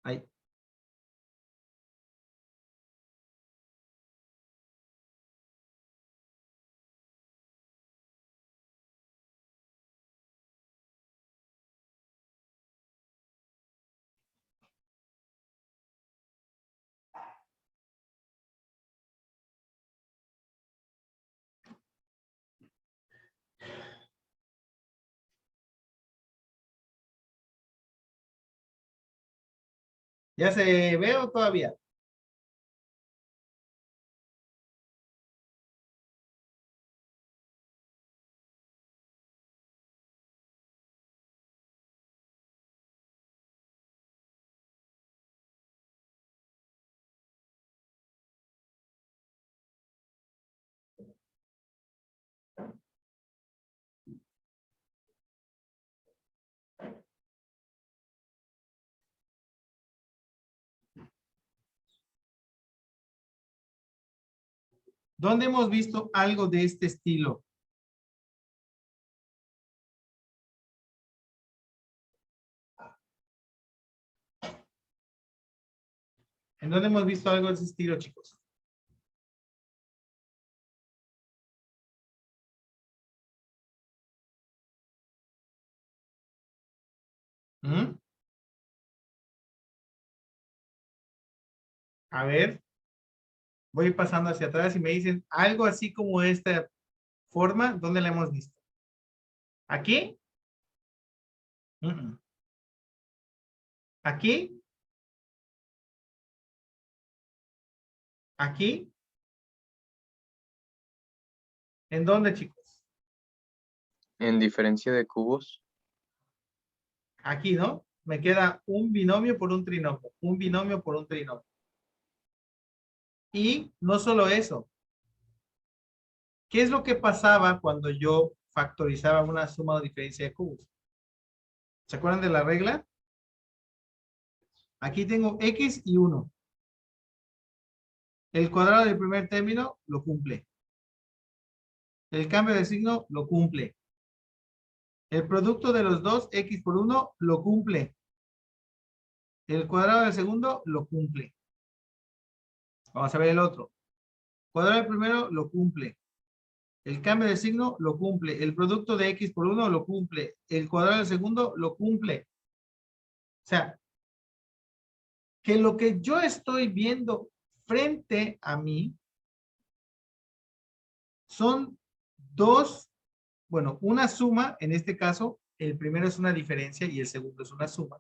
Ahí. ¿Ya se ve o todavía? ¿Dónde hemos visto algo de este estilo? ¿En dónde hemos visto algo de ese estilo, chicos? ¿Mm? A ver. Voy pasando hacia atrás y me dicen algo así como esta forma, ¿dónde la hemos visto? ¿Aquí? ¿Aquí? ¿Aquí? ¿En dónde, chicos? En diferencia de cubos, Aquí, ¿no? Me queda un binomio por un trinomio. Un binomio por un trinomio. Y no solo eso. ¿Qué es lo que pasaba cuando yo factorizaba una suma o diferencia de cubos? ¿Se acuerdan de la regla? Aquí tengo x y 1. El cuadrado del primer término lo cumple. El cambio de signo lo cumple. El producto de los dos, x por 1, lo cumple. El cuadrado del segundo lo cumple. Vamos a ver el otro. Cuadrado del primero lo cumple. El cambio de signo lo cumple. El producto de x por 1 lo cumple. El cuadrado del segundo lo cumple. O sea, que lo que yo estoy viendo frente a mí son dos, bueno, una suma, en este caso, el primero es una diferencia y el segundo es una suma.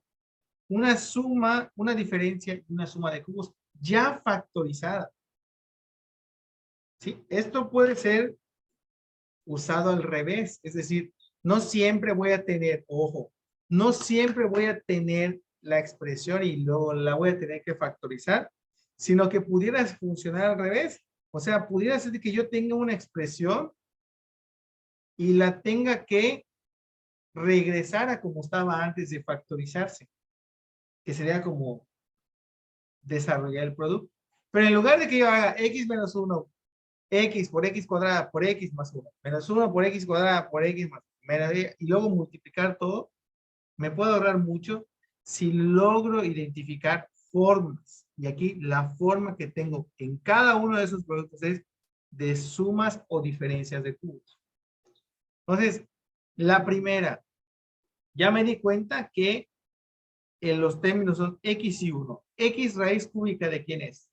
Una suma, una diferencia y una suma de cubos ya factorizada. ¿Sí? Esto puede ser usado al revés, es decir, no siempre voy a tener, ojo, no siempre voy a tener la expresión y luego la voy a tener que factorizar, sino que pudiera funcionar al revés. O sea, pudiera ser que yo tenga una expresión y la tenga que regresar a como estaba antes de factorizarse, que sería como desarrollar el producto. Pero en lugar de que yo haga x menos 1, x por x cuadrada por x más 1, menos 1 por x cuadrada por x más 1, y luego multiplicar todo, me puedo ahorrar mucho si logro identificar formas. Y aquí la forma que tengo en cada uno de esos productos es de sumas o diferencias de cubos. Entonces, la primera, ya me di cuenta que en los términos son x y 1. X raíz cúbica ¿de quién es?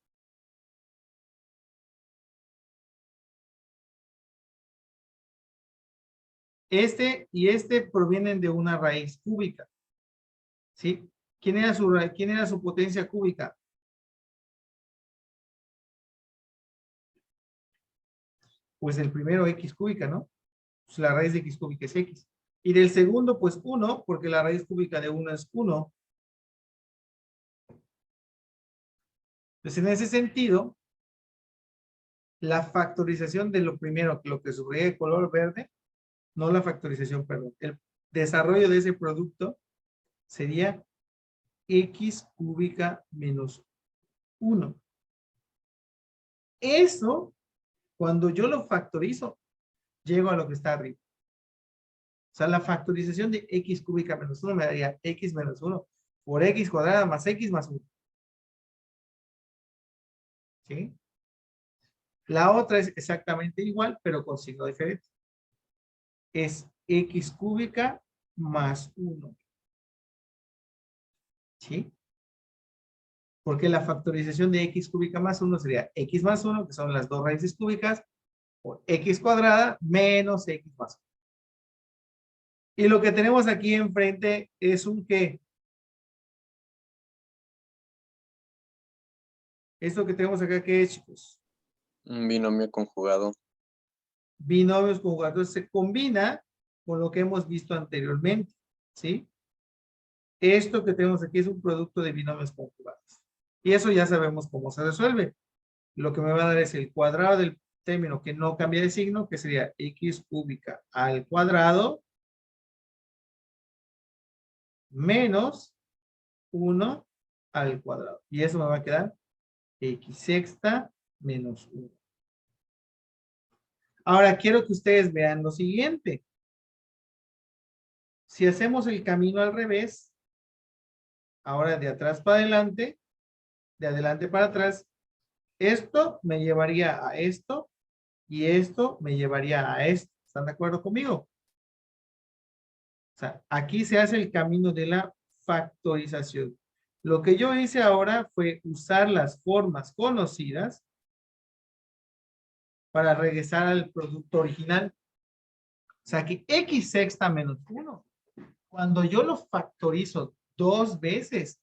Este y este provienen de una raíz cúbica. ¿Sí? ¿Quién era su potencia cúbica? Pues el primero x cúbica, ¿no? Pues la raíz de x cúbica es x. Y del segundo, pues 1, porque la raíz cúbica de 1 es 1. Entonces, en ese sentido, la factorización de lo primero, lo que subrayé de color verde, no la factorización, perdón, el desarrollo de ese producto sería x cúbica menos 1. Eso, cuando yo lo factorizo, llego a lo que está arriba. O sea, la factorización de x cúbica menos 1 me daría x menos 1 por x cuadrada más x más 1. ¿Sí? La otra es exactamente igual, pero con signo diferente. Es x cúbica más 1. ¿Sí? Porque la factorización de x cúbica más 1 sería x más 1, que son las dos raíces cúbicas, por x cuadrada menos x más 1. Y lo que tenemos aquí enfrente es un ¿qué? Esto que tenemos acá, ¿qué es, chicos? un binomio conjugado. Binomios conjugados. Se combina con lo que hemos visto anteriormente, ¿sí? Esto que tenemos aquí es un producto de binomios conjugados. Y eso ya sabemos cómo se resuelve. Lo que me va a dar es el cuadrado del término que no cambia de signo, que sería x cúbica al cuadrado menos 1 al cuadrado. Y eso me va a quedar x sexta menos 1. Ahora quiero que ustedes vean lo siguiente. Si hacemos el camino al revés, ahora de atrás para adelante, de adelante para atrás, esto me llevaría a esto y esto me llevaría a esto. ¿Están de acuerdo conmigo? O sea, aquí se hace el camino de la factorización. Lo que yo hice ahora fue usar las formas conocidas para regresar al producto original. O sea que x sexta menos 1, cuando yo lo factorizo 2 veces,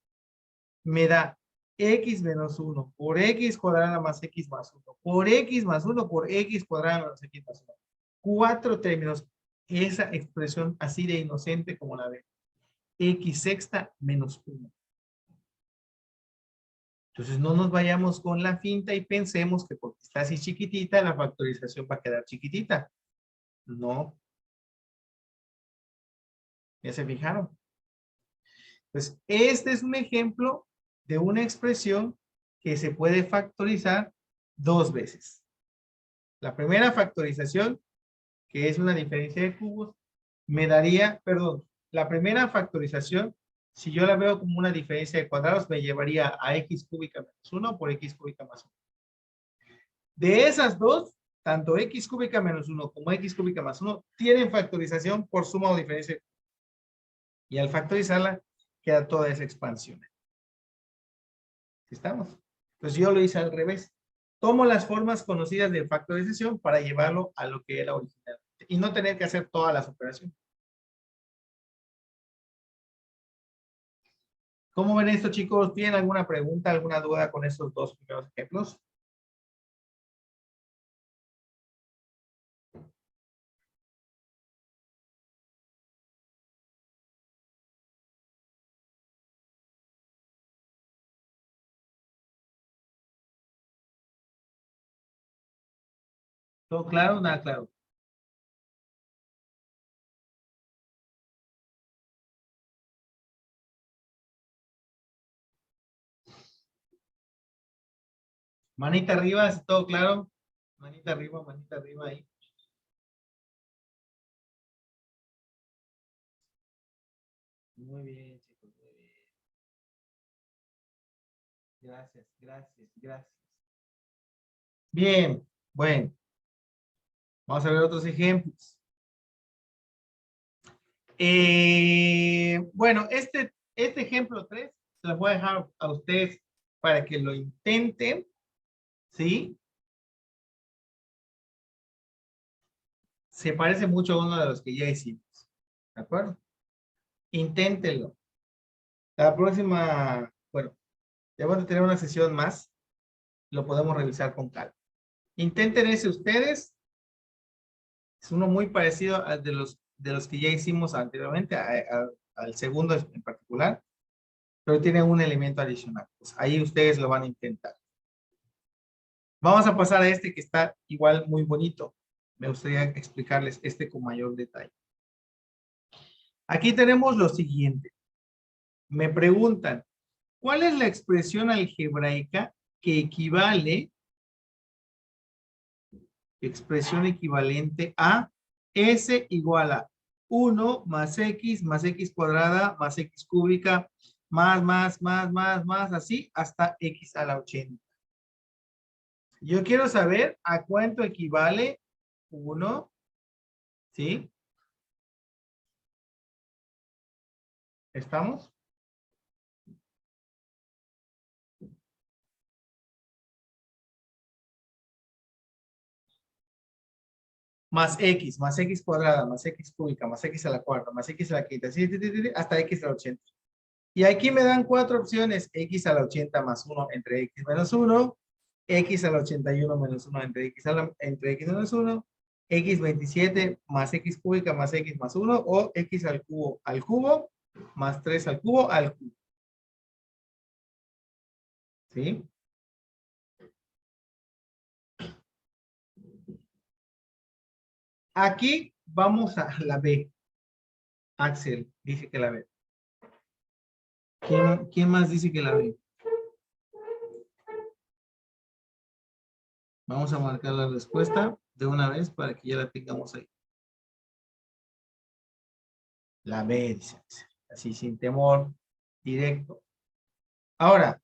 me da x menos 1 por x cuadrada más x más 1, por x más 1 por x cuadrada más x más 1. 4 términos. Esa expresión así de inocente como la ve. X sexta menos 1. Entonces no nos vayamos con la finta y pensemos que porque está así chiquitita, la factorización va a quedar chiquitita. No. ¿Ya se fijaron? Pues este es un ejemplo de una expresión que se puede factorizar 2 veces. La primera factorización, que es una diferencia de cubos, me daría, perdón, la primera factorización, si yo la veo como una diferencia de cuadrados, me llevaría a x cúbica menos 1 por x cúbica más 1. De esas dos, tanto x cúbica menos 1 como x cúbica más 1 tienen factorización por suma o diferencia. Y al factorizarla, queda toda esa expansión. ¿Estamos? Entonces yo lo hice al revés. Tomo las formas conocidas de factorización para llevarlo a lo que era originalmente y no tener que hacer todas las operaciones. ¿Cómo ven esto, chicos? ¿Tienen alguna pregunta, alguna duda con estos dos primeros ejemplos? ¿Todo claro? Nada claro. Manita arriba, ¿es todo claro? Manita arriba ahí. Muy bien, chicos, muy bien. Gracias, gracias, gracias. Bien, bueno. Vamos a ver otros ejemplos. Bueno, este ejemplo 3 se lo voy a dejar a ustedes para que lo intenten, ¿sí? Se parece mucho a uno de los que ya hicimos, ¿de acuerdo? Inténtenlo. La próxima, bueno, ya vamos a tener una sesión más, lo podemos revisar con calma. Intenten ese ustedes. Es uno muy parecido al de los que ya hicimos anteriormente, al segundo en particular, pero tiene un elemento adicional. Pues ahí ustedes lo van a intentar. Vamos a pasar a este que está igual muy bonito. Me gustaría explicarles este con mayor detalle. Aquí tenemos lo siguiente. Me preguntan, ¿cuál es la expresión algebraica que equivale, expresión equivalente a S igual a 1 más x cuadrada más x cúbica más, así hasta x a la 80? Yo quiero saber a cuánto equivale 1, ¿sí? ¿Estamos? Más x cuadrada, más x cúbica, más x a la cuarta, más x a la quinta, hasta x a la 80. Y aquí me dan 4 opciones, x a la 80 más 1 entre x menos 1, x a la 81 menos 1 entre x menos 1, x 27 más x cúbica más x más 1, o x al cubo, más 3 al cubo, ¿sí? Aquí vamos a la B. Axel dice que la B. ¿Quién más dice que la B? Vamos a marcar la respuesta de una vez para que ya la tengamos ahí. La B, dice. Así sin temor, directo. Ahora,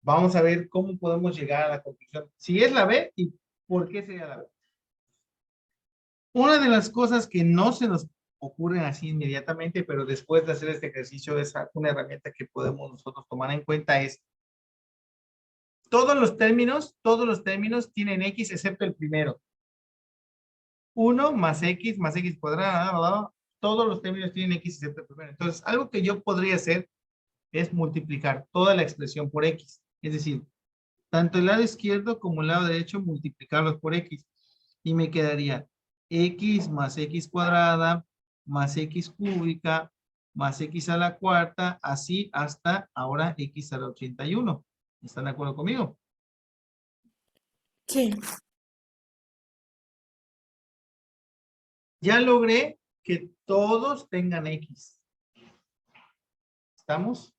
vamos a ver cómo podemos llegar a la conclusión. Si es la B, ¿y por qué sería la B? Una de las cosas que no se nos ocurren así inmediatamente, pero después de hacer este ejercicio es una herramienta que podemos nosotros tomar en cuenta es todos los términos tienen X excepto el primero. 1 más X cuadrada, todos los términos tienen X excepto el primero. Entonces, algo que yo podría hacer es multiplicar toda la expresión por X. Es decir, tanto el lado izquierdo como el lado derecho multiplicarlos por X. Y me quedaría X más X cuadrada más X cúbica más X a la cuarta, así hasta ahora X a la 81. ¿Están de acuerdo conmigo? Sí. Ya logré que todos tengan X. ¿Estamos?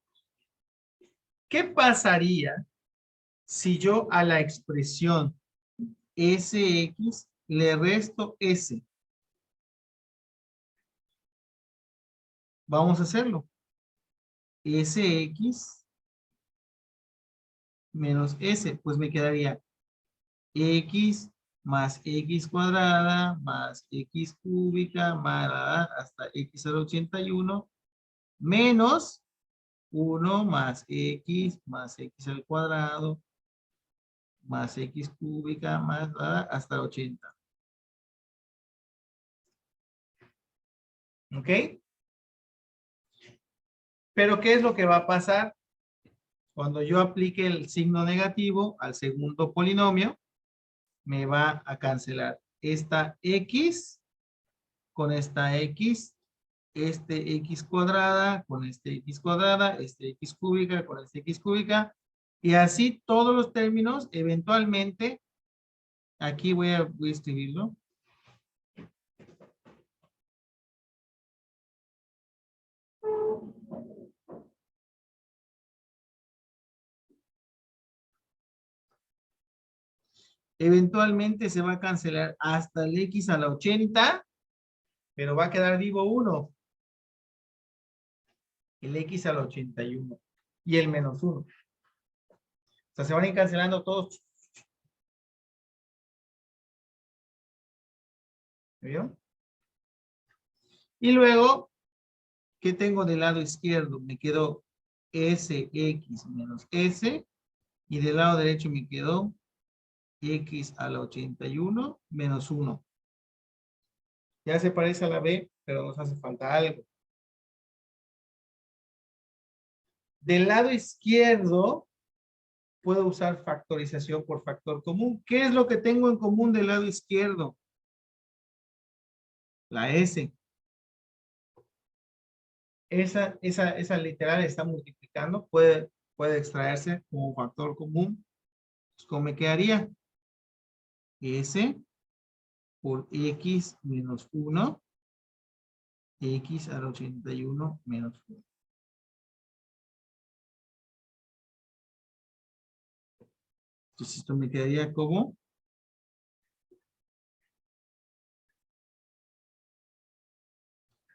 ¿Qué pasaría si yo a la expresión SX le resto S? Vamos a hacerlo. SX menos S, pues me quedaría X más X cuadrada más X cúbica más hasta X al 81 menos 1 más X al cuadrado más X cúbica más hasta 80. ¿Ok? Pero ¿qué es lo que va a pasar cuando yo aplique el signo negativo al segundo polinomio? Me va a cancelar esta X con esta X, este X cuadrada con este X cuadrada, este X cúbica con este X cúbica, y así todos los términos eventualmente, aquí voy a escribirlo. Eventualmente se va a cancelar hasta el X a la 80, pero va a quedar vivo uno. El X a la 81 y el menos 1. O sea, se van a ir cancelando todos. ¿Me vieron? Y luego, ¿qué tengo del lado izquierdo? Me quedó SX menos S. Y del lado derecho me quedó X a la 81 menos 1. Ya se parece a la B, pero nos hace falta algo. Del lado izquierdo, puedo usar factorización por factor común. ¿Qué es lo que tengo en común del lado izquierdo? La S. Esa literal está multiplicando, puede extraerse como factor común. Pues, ¿cómo me quedaría? S por X menos 1, X al 81 menos 1. Entonces esto me quedaría como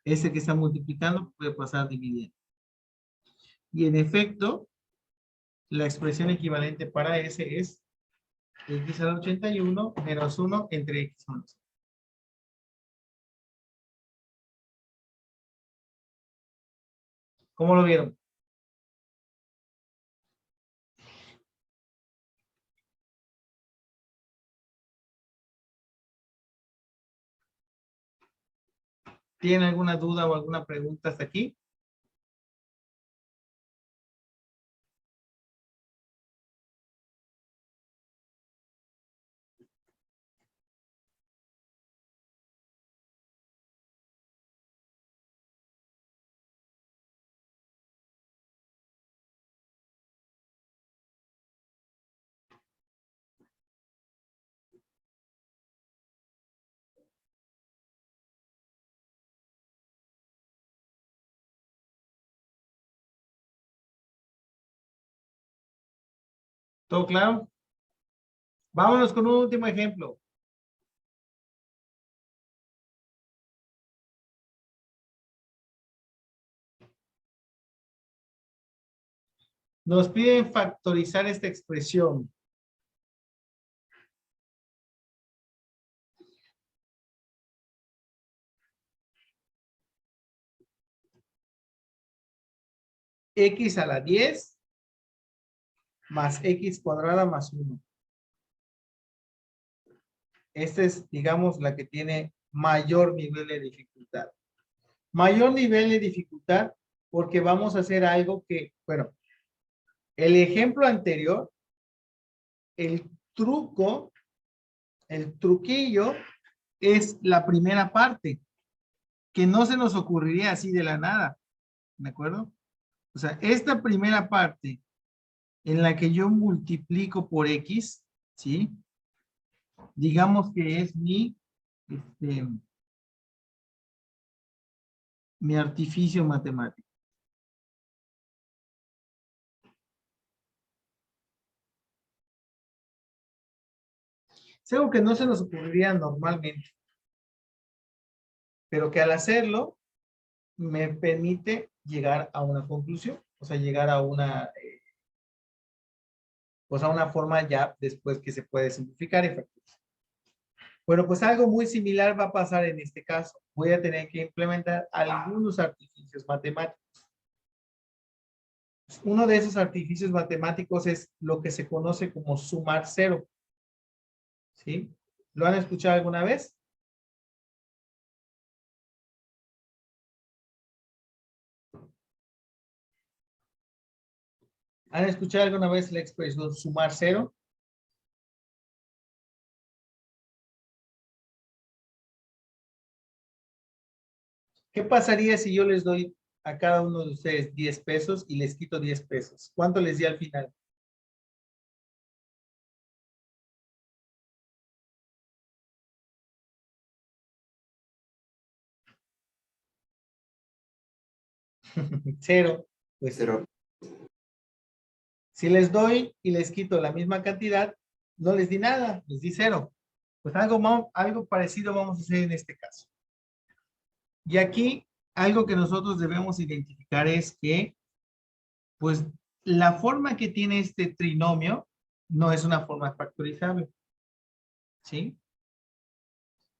ese que está multiplicando puede pasar a dividir. Y en efecto, la expresión equivalente para ese es X al 81 menos 1 entre X menos 1. ¿Cómo lo vieron? ¿Tienen alguna duda o alguna pregunta hasta aquí? ¿Todo claro? Vámonos con un último ejemplo. Nos piden factorizar esta expresión. X a la 10 más x cuadrada más 1. Esta es, digamos, la que tiene mayor nivel de dificultad. Mayor nivel de dificultad porque vamos a hacer algo que, bueno, el ejemplo anterior, el truco, el truquillo es la primera parte, que no se nos ocurriría así de la nada, ¿de acuerdo? O sea, esta primera parte en la que yo multiplico por x, ¿sí? Digamos que es mi artificio matemático. Es algo que no se nos ocurriría normalmente, pero que al hacerlo me permite llegar a una conclusión, o sea, llegar a una, pues a una forma ya después que se puede simplificar y factorizar. Bueno, pues algo muy similar va a pasar en este caso. Voy a tener que implementar algunos artificios matemáticos. Uno de esos artificios matemáticos es lo que se conoce como sumar cero. ¿Sí? ¿Lo han escuchado alguna vez? ¿Han escuchado alguna vez la expresión sumar cero? ¿Qué pasaría si yo les doy a cada uno de ustedes 10 pesos y les quito 10 pesos? ¿Cuánto les di al final? Cero. Pues cero. Si les doy y les quito la misma cantidad, no les di nada, les di cero. Pues algo parecido vamos a hacer en este caso. Y aquí, algo que nosotros debemos identificar es que, pues, la forma que tiene este trinomio no es una forma factorizable. ¿Sí?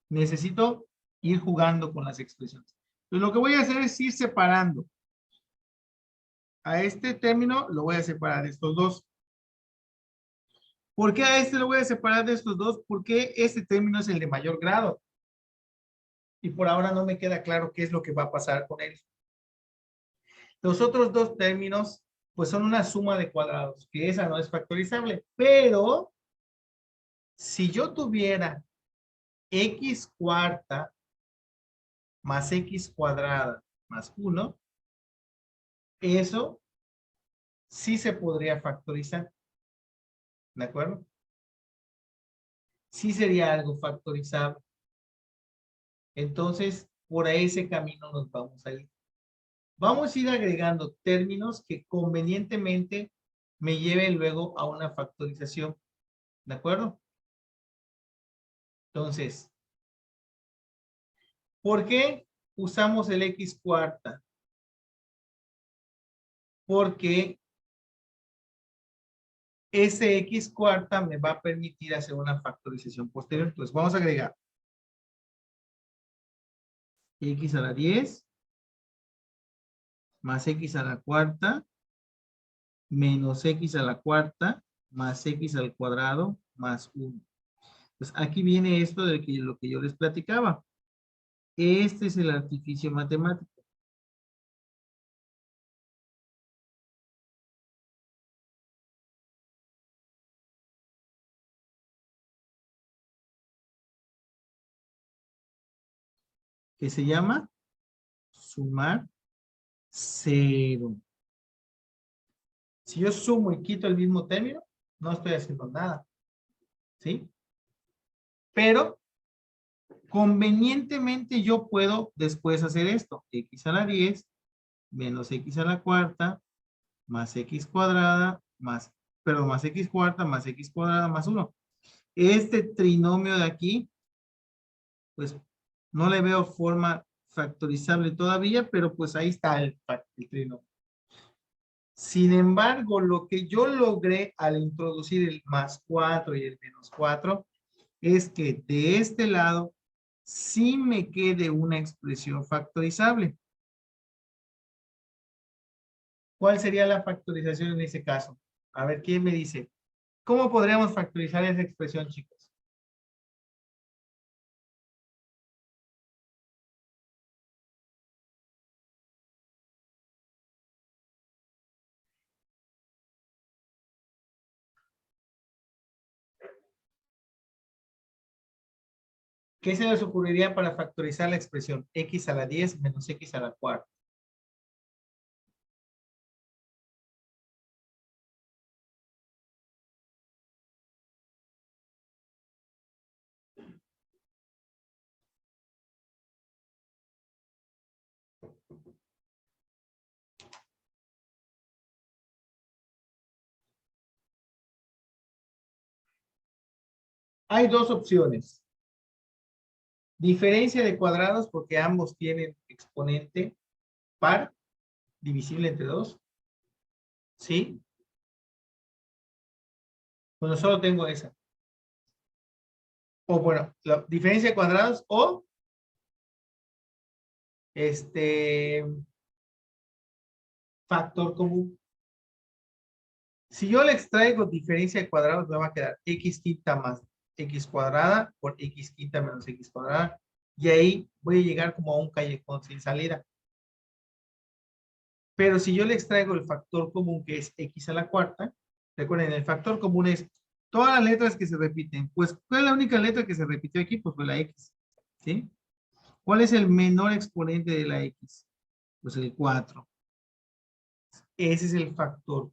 Necesito ir jugando con las expresiones. Entonces, lo que voy a hacer es ir separando. A este término lo voy a separar de estos dos. ¿Por qué a este lo voy a separar de estos dos? Porque este término es el de mayor grado. Y por ahora no me queda claro qué es lo que va a pasar con él. Los otros dos términos, pues son una suma de cuadrados, que esa no es factorizable. Pero, si yo tuviera x cuarta más x cuadrada más 1, eso sí se podría factorizar. ¿De acuerdo? Sí sería algo factorizable. Entonces, por ese camino nos vamos a ir. Vamos a ir agregando términos que convenientemente me lleven luego a una factorización. ¿De acuerdo? Entonces, ¿por qué usamos el x cuarta? Porque ese x cuarta me va a permitir hacer una factorización posterior. Entonces, vamos a agregar x a la 10 más x a la cuarta menos x a la cuarta más x al cuadrado más 1. Pues aquí viene esto de lo que yo les platicaba. Este es el artificio matemático. Que se llama sumar cero. Si yo sumo y quito el mismo término, no estoy haciendo nada. ¿Sí? Pero convenientemente yo puedo después hacer esto. X a la 10 menos x a la cuarta más x cuadrada más, perdón, más x cuarta más x cuadrada más 1. Este trinomio de aquí, pues no le veo forma factorizable todavía, pero pues ahí está el trinomio. Sin embargo, lo que yo logré al introducir el más 4 y el menos 4 es que de este lado sí me quede una expresión factorizable. ¿Cuál sería la factorización en ese caso? A ver, ¿quién me dice? ¿Cómo podríamos factorizar esa expresión, chicos? ¿Qué se les ocurriría para factorizar la expresión x a la 10 menos x a la cuarta? Hay dos opciones. Diferencia de cuadrados porque ambos tienen exponente par, divisible entre 2. ¿Sí? Bueno, solo tengo esa. O bueno, la diferencia de cuadrados o factor común. Si yo le extraigo diferencia de cuadrados, me va a quedar x quinta más x cuadrada por x quinta menos x cuadrada. Y ahí voy a llegar como a un callejón sin salida. Pero si yo le extraigo el factor común, que es x a la cuarta, recuerden, el factor común es todas las letras que se repiten. Pues, ¿cuál es la única letra que se repitió aquí? Pues fue la x. ¿Sí? ¿Cuál es el menor exponente de la x? Pues el 4. Ese es el factor.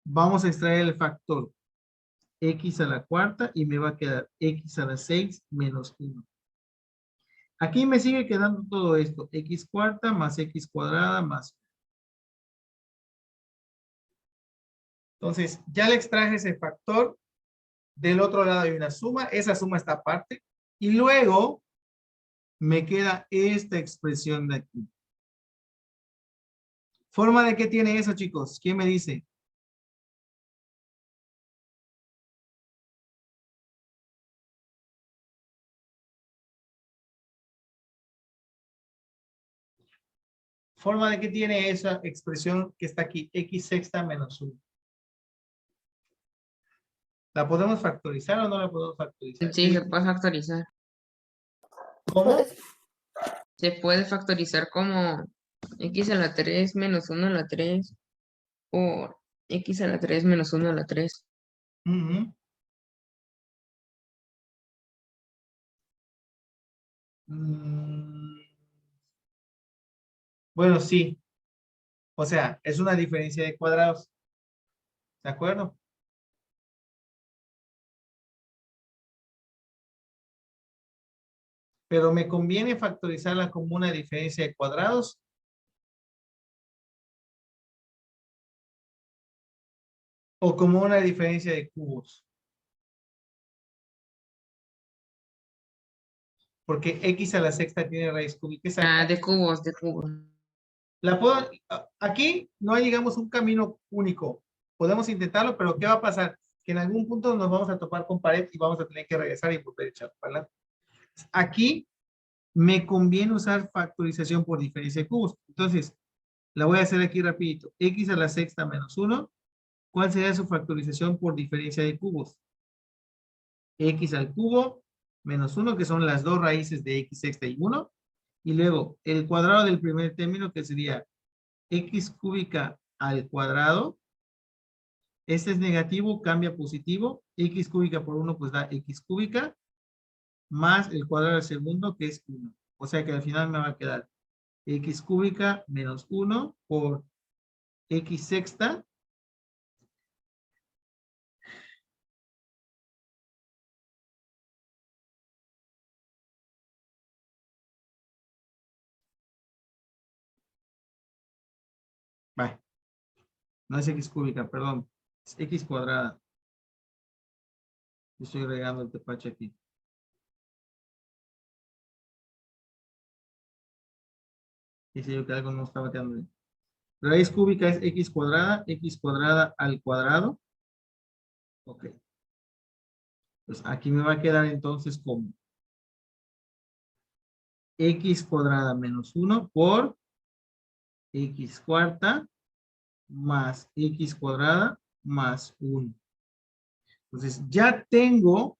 Vamos a extraer el factor x a la cuarta y me va a quedar x a la 6 menos 1. Aquí me sigue quedando todo esto. X cuarta más x cuadrada más. Entonces, ya le extraje ese factor. Del otro lado hay una suma. Esa suma está aparte. Y luego me queda esta expresión de aquí. ¿Forma de qué tiene eso, chicos? ¿Quién me dice? ¿Forma de qué tiene esa expresión que está aquí? X sexta menos 1. ¿La podemos factorizar o no la podemos factorizar? Sí, se puede factorizar. ¿Cómo? Se puede factorizar como x a la 3 menos 1 a la 3 por x a la 3 menos 1 a la 3. Ujú. Bueno, sí. O sea, es una diferencia de cuadrados. ¿De acuerdo? Pero me conviene factorizarla como una diferencia de cuadrados. O como una diferencia de cubos. Porque x a la sexta tiene raíz cúbica exacta. Ah, de cubos, de cubos. Aquí no hay, digamos, un camino único. Podemos intentarlo, pero ¿qué va a pasar? Que en algún punto nos vamos a topar con pared y vamos a tener que regresar y volver a echar para adelante. Aquí me conviene usar factorización por diferencia de cubos. Entonces, la voy a hacer aquí rapidito. X a la sexta menos 1. ¿Cuál sería su factorización por diferencia de cubos? X al cubo menos 1, que son las dos raíces de x sexta y 1. Y luego el cuadrado del primer término, que sería x cúbica al cuadrado. Este es negativo, cambia a positivo. X cúbica por 1 pues da x cúbica. Más el cuadrado del segundo, que es 1. O sea que al final me va a quedar x cúbica menos 1 por x sexta. Vale. No es x cúbica, perdón. Es x cuadrada. Estoy regando el tepache aquí. Dice yo que algo no estaba quedando bien. Raíz cúbica es x cuadrada al cuadrado. Ok. Pues aquí me va a quedar entonces como x cuadrada menos 1 por x cuarta más x cuadrada más 1. Entonces, ya tengo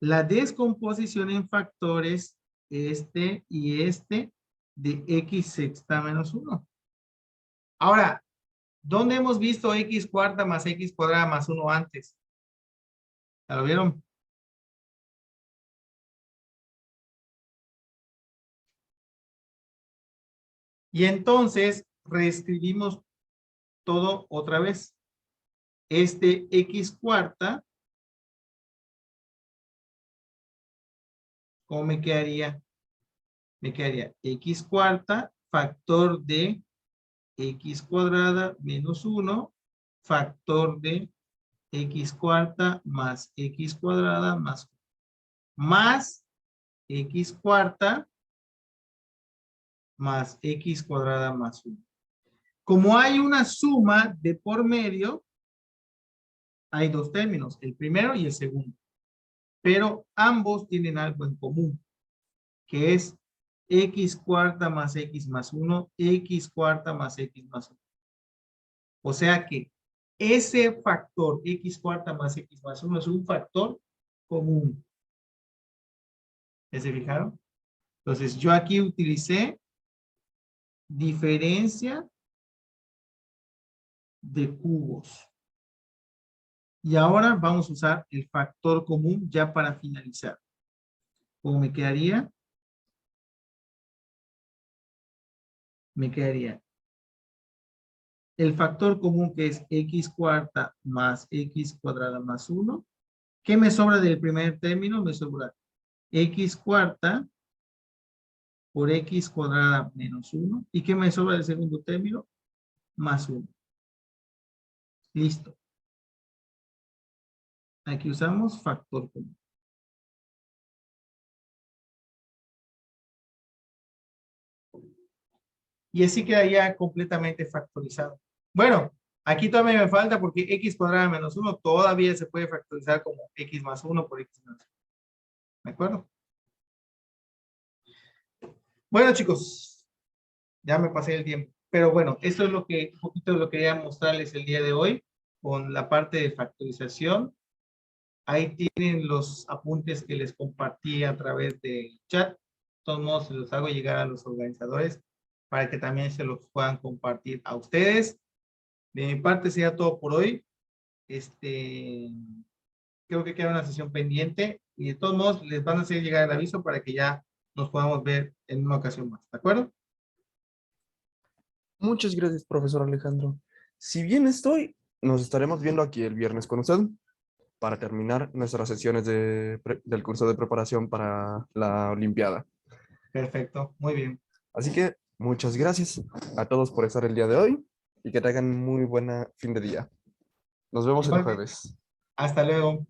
la descomposición en factores este y este de x sexta menos 1. Ahora, ¿dónde hemos visto x cuarta más x cuadrada más 1 antes? ¿Ya lo vieron? Y entonces reescribimos todo otra vez. Este x cuarta, ¿cómo me quedaría? Me quedaría x cuarta, factor de x cuadrada menos 1, factor de x cuarta más x cuadrada más x cuarta más x cuadrada más 1. Como hay una suma de por medio, hay dos términos, el primero y el segundo. Pero ambos tienen algo en común, que es x cuarta más x más 1, x cuarta más x más 1. O sea que ese factor x cuarta más x más 1 es un factor común. ¿Ya se fijaron? Entonces yo aquí utilicé diferencia de cubos. Y ahora vamos a usar el factor común ya para finalizar. ¿Cómo me quedaría? Me quedaría el factor común, que es x cuarta más x cuadrada más 1. ¿Qué me sobra del primer término? Me sobra x cuarta por x cuadrada menos 1. ¿Y qué me sobra del segundo término? Más 1. Listo. Aquí usamos factor común. Y así quedaría completamente factorizado. Bueno, aquí todavía me falta porque x cuadrada menos 1 todavía se puede factorizar como x más 1 por x más 1. ¿De acuerdo? Bueno, chicos, ya me pasé el tiempo. Pero bueno, esto es lo que, un poquito lo que quería mostrarles el día de hoy con la parte de factorización. Ahí tienen los apuntes que les compartí a través del chat. De todos modos, se los hago llegar a los organizadores para que también se los puedan compartir a ustedes. De mi parte sería todo por hoy. Creo que queda una sesión pendiente y de todos modos les van a hacer llegar el aviso para que ya nos podamos ver en una ocasión más. ¿De acuerdo? Muchas gracias, profesor Alejandro. Si bien estoy, nos estaremos viendo aquí el viernes con usted para terminar nuestras sesiones del curso de preparación para la Olimpiada. Perfecto, muy bien. Así que muchas gracias a todos por estar el día de hoy y que tengan muy buena fin de día. Nos vemos el Igualmente. jueves. Hasta luego.